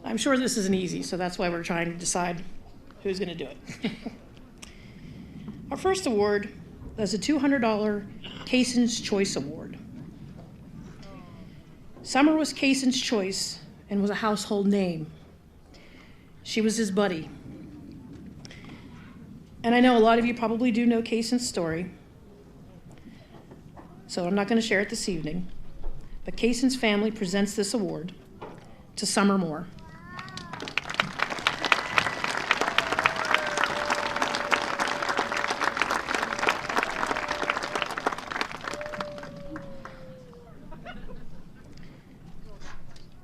I'm sure this isn't easy, so that's why we're trying to decide who's going to do it. Our first award is a $200 Cason's Choice Award. Summer was Cason's choice and was a household name. She was his buddy. And I know a lot of you probably do know Cason's story, so I'm not going to share it this evening. But Cason's family presents this award to Summer Moore.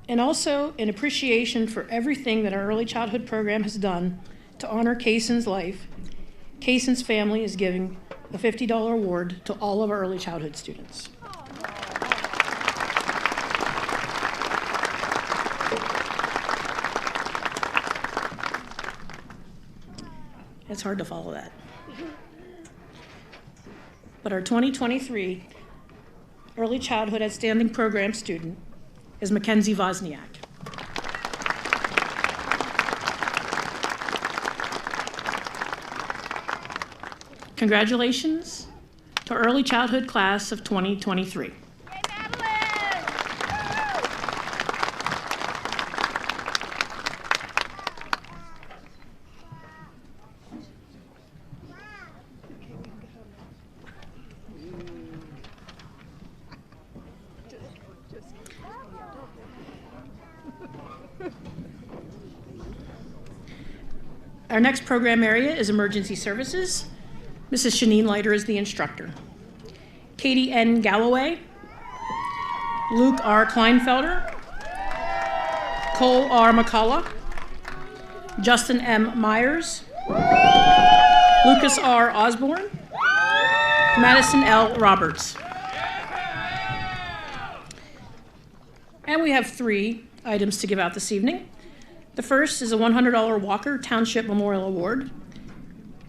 And also in appreciation for everything that our early childhood program has done to honor Cason's life, Cason's family is giving a $50 award to all of our early childhood students. It's hard to follow that. But our 2023 Early Childhood Outstanding Program student is Mackenzie Wozniak. Congratulations to Early Childhood Class of 2023. Our next program area is Emergency Services. Mrs. Shanine Leiter is the instructor. Katie N. Galloway, Luke R. Kleinfelder, Cole R. McCullough, Justin M. Myers, Lucas R. Osborne, Madison L. Roberts. And we have 3 items to give out this evening. The first is a $100 Walker Township Memorial Award,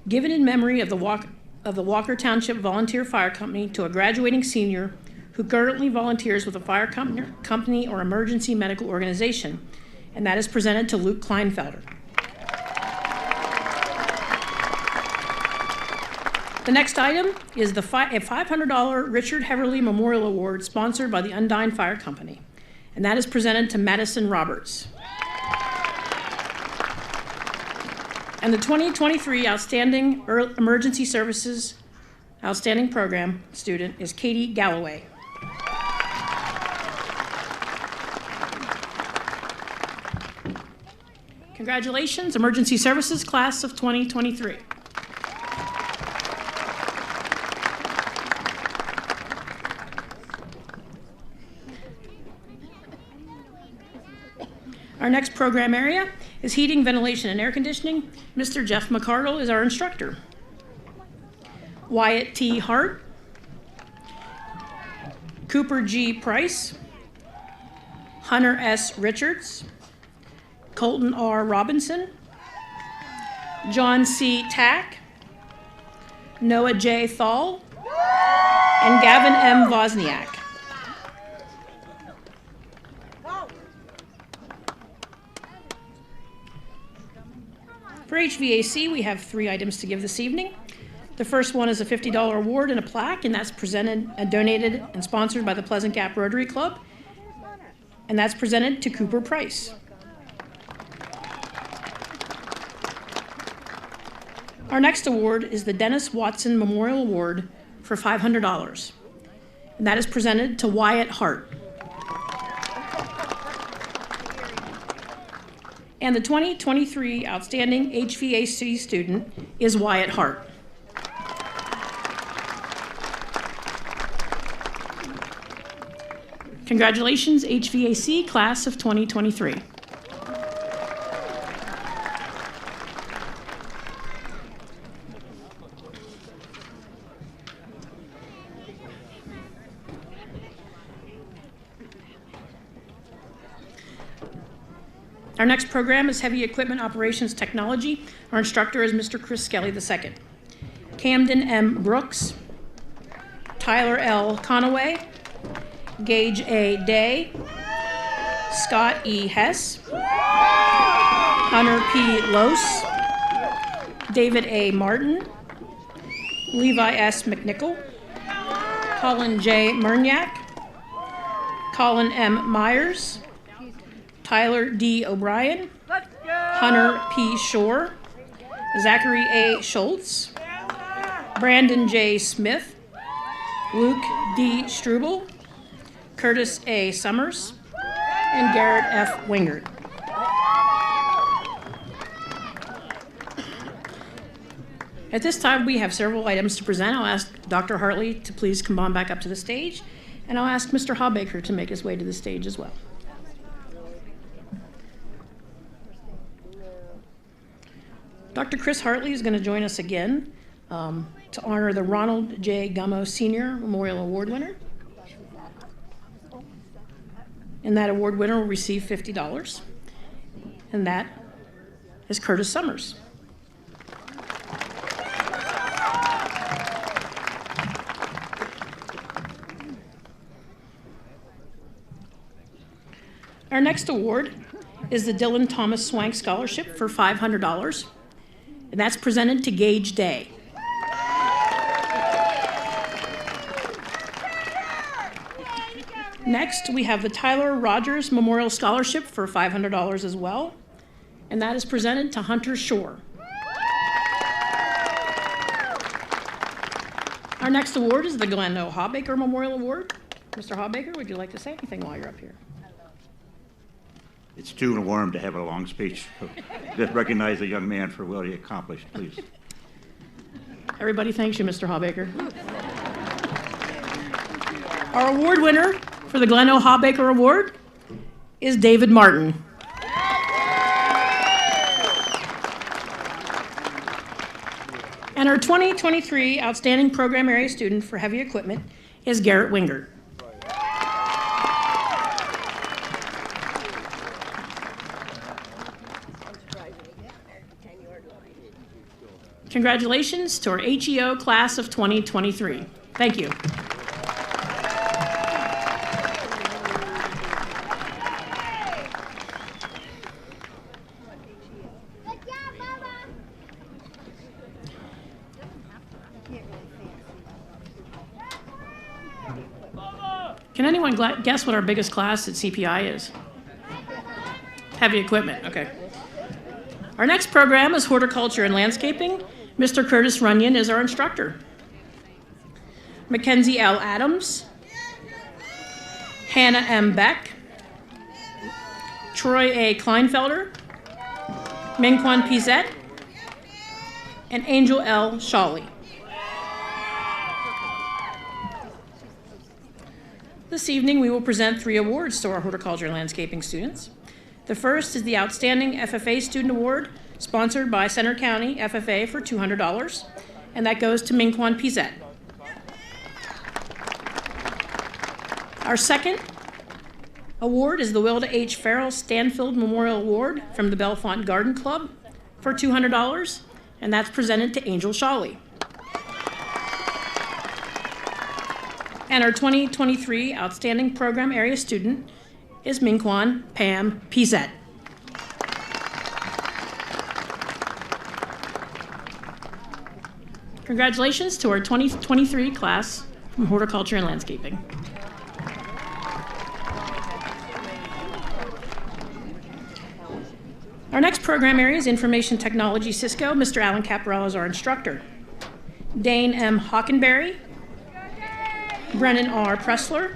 given in memory of the Walker Township Volunteer Fire Company to a graduating senior who currently volunteers with a fire company or emergency medical organization, and that is presented to Luke Kleinfelder. The next item is a $500 Richard Heverly Memorial Award sponsored by the Undine Fire Company, and that is presented to Madison Roberts. And the 2023 Outstanding Emergency Services Outstanding Program student is Katie Galloway. Congratulations, Emergency Services Class of 2023. Our next program area is Heating, Ventilation, and Air Conditioning. Mr. Jeff McCardle is our instructor. Wyatt T. Hart, Cooper G. Price, Hunter S. Richards, Colton R. Robinson, John C. Tack, Noah J. Thal, and Gavin M. Wozniak. For HVAC, we have 3 items to give this evening. The first one is a $50 award and a plaque, and that's presented and donated and sponsored by the Pleasant Gap Rotary Club, and that's presented to Cooper Price. Our next award is the Dennis Watson Memorial Award for $500, and that is presented to Wyatt Hart. And the 2023 Outstanding HVAC Student is Wyatt Hart. Congratulations, HVAC Class of 2023. Our next program is Heavy Equipment Operations Technology. Our instructor is Mr. Chris Skelly II. Camden M. Brooks, Tyler L. Conaway, Gage A. Day, Scott E. Hess, Hunter P. Lose, David A. Martin, Levi S. McNichol, Colin J. Murniak, Colin M. Myers, Tyler D. O'Brien, Hunter P. Shore, Zachary A. Schultz, Brandon J. Smith, Luke D. Struble, Curtis A. Summers, and Garrett F. Wingert. At this time, we have several items to present. I'll ask Dr. Hartley to please come on back up to the stage, and I'll ask Mr. Hawbaker to make his way to the stage as well. Dr. Chris Hartley is going to join us again to honor the Ronald J. Gummo Sr. Memorial Award winner. And that award winner will receive $50. And that is Curtis Summers. Our next award is the Dylan Thomas Swank Scholarship for $500. And that's presented to Gage Day. Next, we have the Tyler Rogers Memorial Scholarship for $500 as well, and that is presented to Hunter Shore. Our next award is the Glenn O. Hawbaker Memorial Award. Mr. Hawbaker, would you like to say anything while you're up here? It's too warm to have a long speech. Just recognize a young man for what he accomplished, please. Everybody thanks you, Mr. Hawbaker. Our award winner for the Glenn O. Hawbaker Award is David Martin. And our 2023 Outstanding Program Area Student for Heavy Equipment is Garrett Wingert. Congratulations to our HEO Class of 2023. Thank you. Can anyone guess what our biggest class at CPI is? Heavy equipment, okay. Our next program is Horticulture and Landscaping. Mr. Curtis Runyon is our instructor. Mackenzie L. Adams, Hannah M. Beck, Troy A. Kleinfelder, Minquan Pizette, and Angel L. Shawley. This evening, we will present 3 awards to our horticulture and landscaping students. The first is the Outstanding FFA Student Award, sponsored by Center County FFA for $200, and that goes to Minquan Pizette. Our second award is the Wilda H. Farrell Stanfield Memorial Award from the Bellefonte Garden Club for $200, and that's presented to Angel Shawley. And our 2023 Outstanding Program Area Student is Minquan Pam Pizette. Congratulations to our 2023 class from Horticulture and Landscaping. Our next program area is Information Technology Cisco. Mr. Alan Caparella is our instructor. Dane M. Hockenberry, Brennan R. Pressler,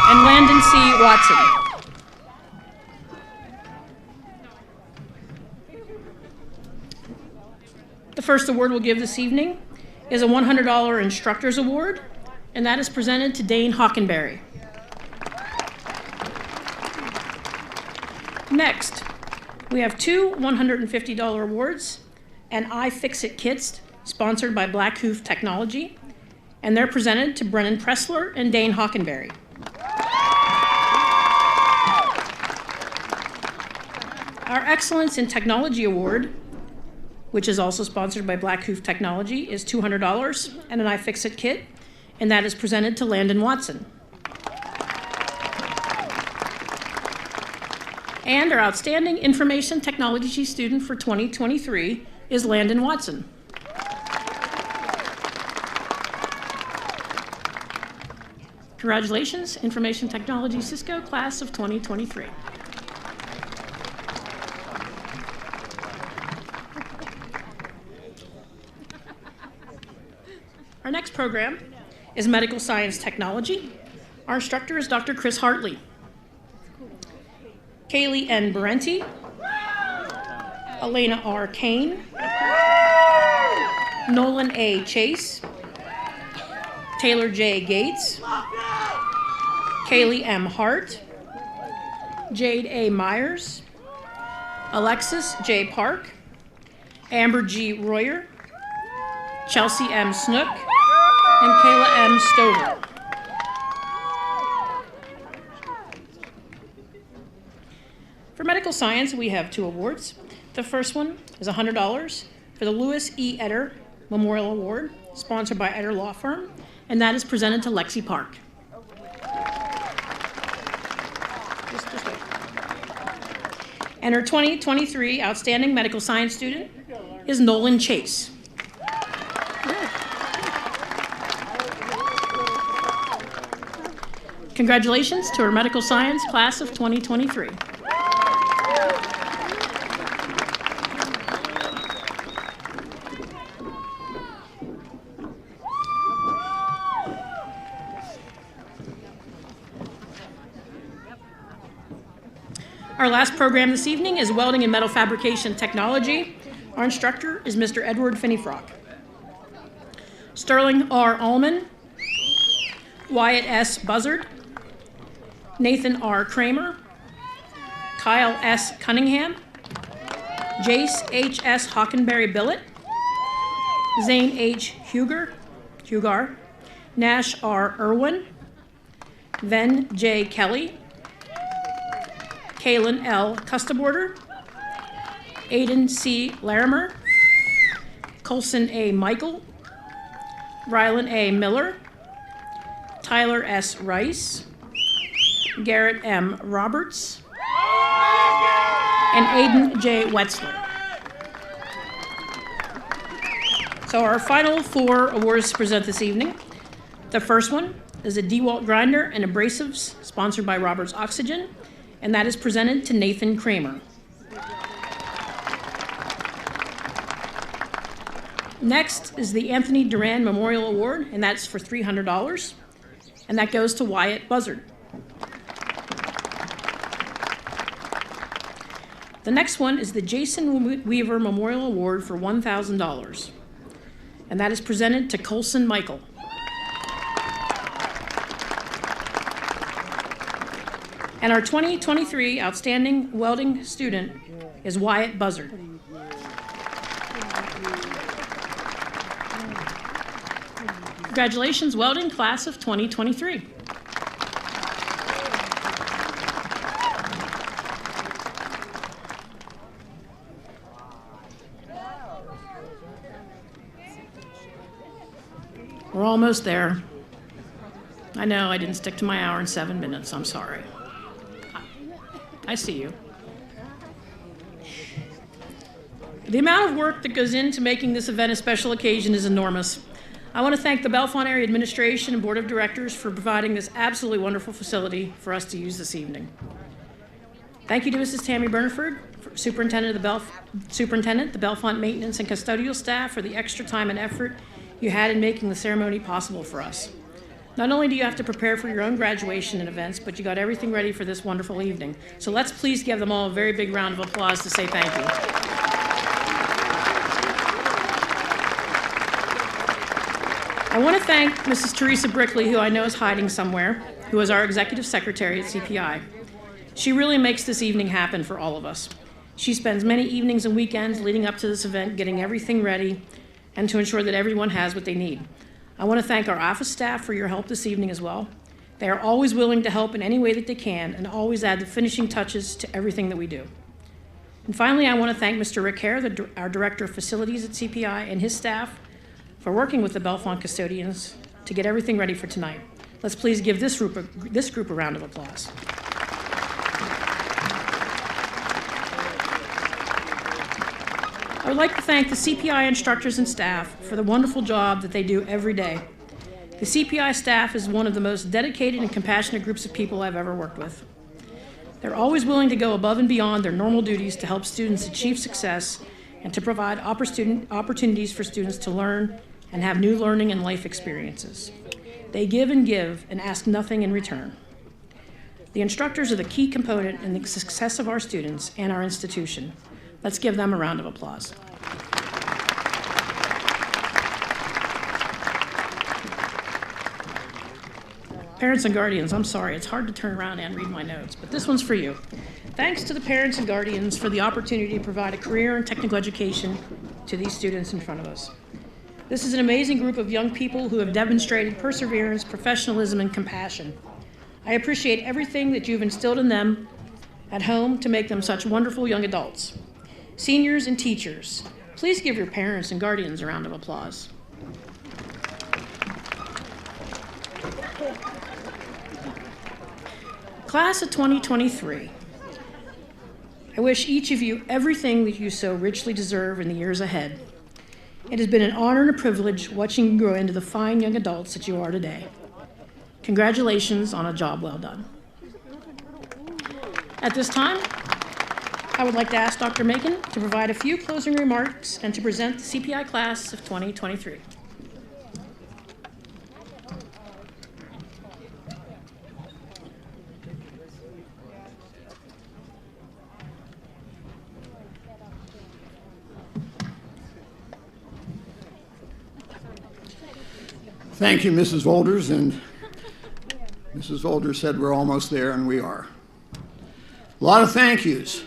and Landon C. Watson. The first award we'll give this evening is a $100 Instructor's Award, and that is presented to Dane Hockenberry. Next, we have two $150 awards and iFixit kits sponsored by Black Hoof Technology, and they're presented to Brennan Pressler and Dane Hockenberry. Our Excellence in Technology Award, which is also sponsored by Black Hoof Technology, is $200 and an iFixit kit, and that is presented to Landon Watson. And our Outstanding Information Technology student for 2023 is Landon Watson. Congratulations, Information Technology Cisco class of 2023. Our next program is Medical Science Technology. Our instructor is Dr. Chris Hartley. Kaylee N. Berenti, Elena R. Kane, Nolan A. Chase, Taylor J. Gates, Kaylee M. Hart, Jade A. Myers, Alexis J. Park, Amber G. Royer, Chelsea M. Snook, and Kayla M. Stover. For medical science, we have two awards. The first one is $100 for the Lewis E. Etter Memorial Award, sponsored by Etter Law Firm, and that is presented to Lexi Park. Just wait. And our 2023 Outstanding Medical Science student is Nolan Chase. Congratulations to our medical science class of 2023. Our last program this evening is Welding and Metal Fabrication Technology. Our instructor is Mr. Edward Finneyfrock. Sterling R. Allman, Wyatt S. Buzzard, Nathan R. Kramer, Kyle S. Cunningham, Jace H. S. Hockenberry-Billett, Zane H. Hugar, Nash R. Irwin, Ven J. Kelly, Kaylin L. Custaborder, Aiden C. Larimer, Colson A. Michael, Rylan A. Miller, Tyler S. Rice, Garrett M. Roberts, and Aiden J. Wetzler. So our final four awards to present this evening. The first one is a DeWalt grinder and abrasives sponsored by Roberts Oxygen, and that is presented to Nathan Kramer. Next is the Anthony Duran Memorial Award, and that's for $300, and that goes to Wyatt Buzzard. The next one is the Jason Weaver Memorial Award for $1,000, and that is presented to Colson Michael. And our 2023 Outstanding Welding student is Wyatt Buzzard. Congratulations, Welding class of 2023. We're almost there. I know I didn't stick to my hour and 7 minutes. I'm sorry. I see you. The amount of work that goes into making this event a special occasion is enormous. I want to thank the Bellefonte Area Administration and Board of Directors for providing this absolutely wonderful facility for us to use this evening. Thank you to Mrs. Tammy Burnford Superintendent, the Bellefonte maintenance and custodial staff for the extra time and effort you had in making the ceremony possible for us. Not only do you have to prepare for your own graduation and events, but you got everything ready for this wonderful evening. So let's please give them all a very big round of applause to say thank you. I want to thank Mrs. Teresa Brickley, who I know is hiding somewhere, who is our executive secretary at CPI. She really makes this evening happen for all of us. She spends many evenings and weekends leading up to this event, getting everything ready, and to ensure that everyone has what they need. I want to thank our office staff for your help this evening as well. They are always willing to help in any way that they can and always add the finishing touches to everything that we do. And finally, I want to thank Mr. Rick Hare, our Director of Facilities at CPI, and his staff for working with the Bellefonte custodians to get everything ready for tonight. Let's please give this group a round of applause. I would like to thank the CPI instructors and staff for the wonderful job that they do every day. The CPI staff is one of the most dedicated and compassionate groups of people I've ever worked with. They're always willing to go above and beyond their normal duties to help students achieve success and to provide opportunities for students to learn and have new learning and life experiences. They give and ask nothing in return. The instructors are the key component in the success of our students and our institution. Let's give them a round of applause. Parents and guardians, I'm sorry, it's hard to turn around and read my notes, but this one's for you. Thanks to the parents and guardians for the opportunity to provide a career and technical education to these students in front of us. This is an amazing group of young people who have demonstrated perseverance, professionalism, and compassion. I appreciate everything that you've instilled in them at home to make them such wonderful young adults. Seniors and teachers, please give your parents and guardians a round of applause. Class of 2023, I wish each of you everything that you so richly deserve in the years ahead. It has been an honor and a privilege watching you grow into the fine young adults that you are today. Congratulations on a job well done. At this time, I would like to ask Dr. Macon to provide a few closing remarks and to present the CPI class of 2023. Thank you, Mrs. Volders, and Mrs. Volders said we're almost there, and we are. A lot of thank yous,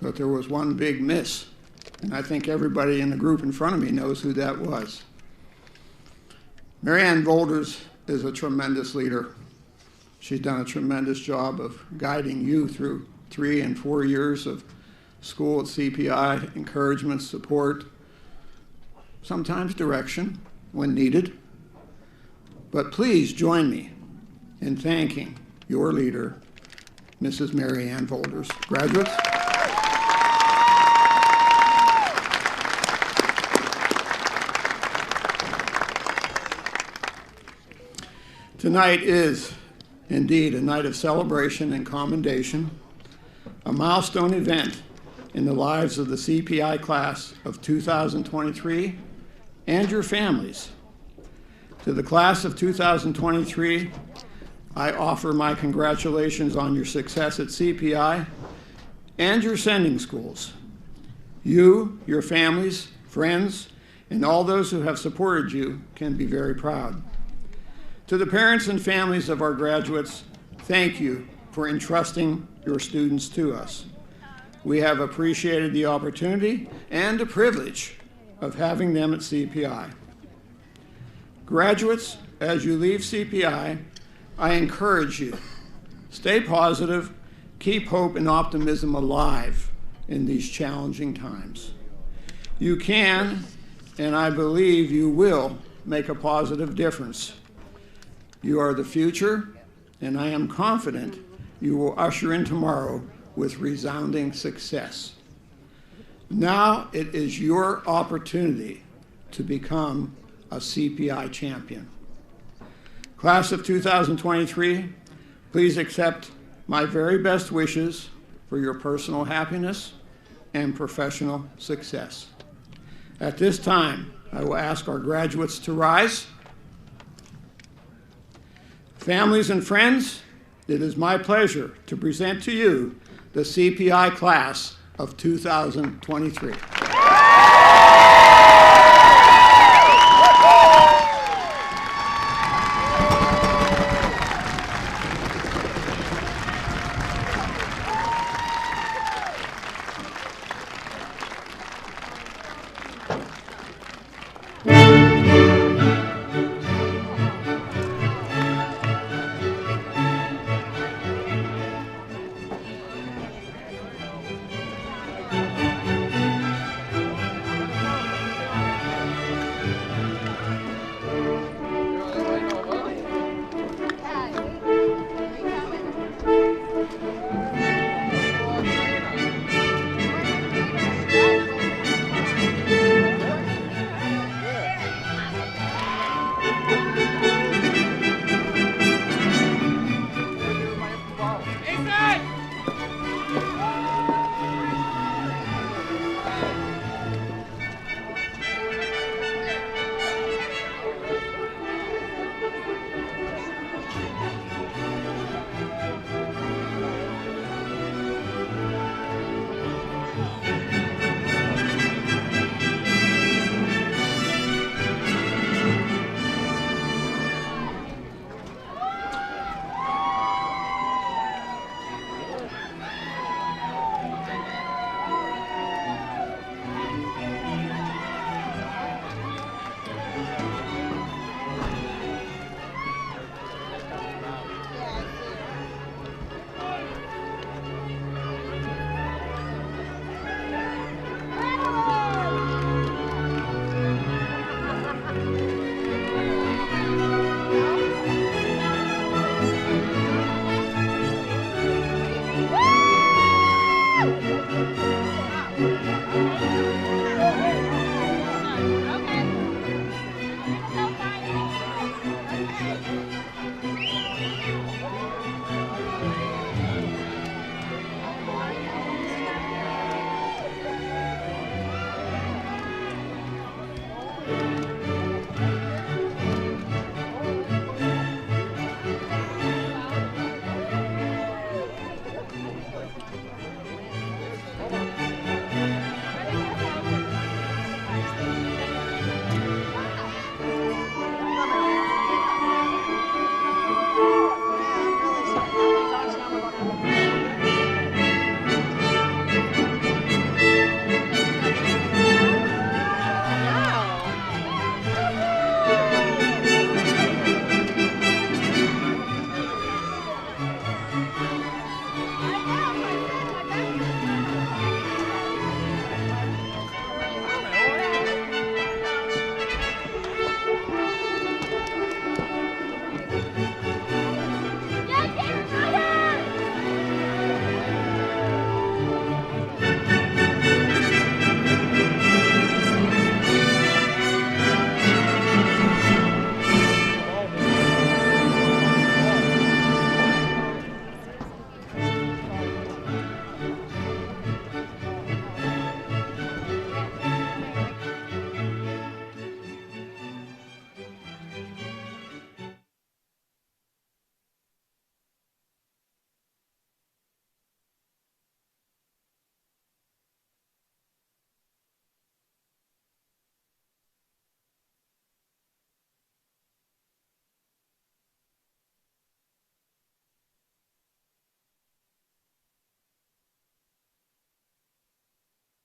but there was one big miss, and I think everybody in the group in front of me knows who that was. Marianne Volders is a tremendous leader. She's done a tremendous job of guiding you through 3 and 4 years of school at CPI, encouragement, support, sometimes direction when needed. But please join me in thanking your leader, Mrs. Marianne Volders. Graduates. Tonight is indeed a night of celebration and commendation, a milestone event in the lives of the CPI class of 2023 and your families. To the class of 2023, I offer my congratulations on your success at CPI and your sending schools. You, your families, friends, and all those who have supported you can be very proud. To the parents and families of our graduates, thank you for entrusting your students to us. We have appreciated the opportunity and the privilege of having them at CPI. Graduates, as you leave CPI, I encourage you, stay positive, keep hope and optimism alive in these challenging times. You can, and I believe you will, make a positive difference. You are the future, and I am confident you will usher in tomorrow with resounding success. Now it is your opportunity to become a CPI champion. Class of 2023, please accept my very best wishes for your personal happiness and professional success. At this time, I will ask our graduates to rise. Families and friends, it is my pleasure to present to you the CPI class of 2023.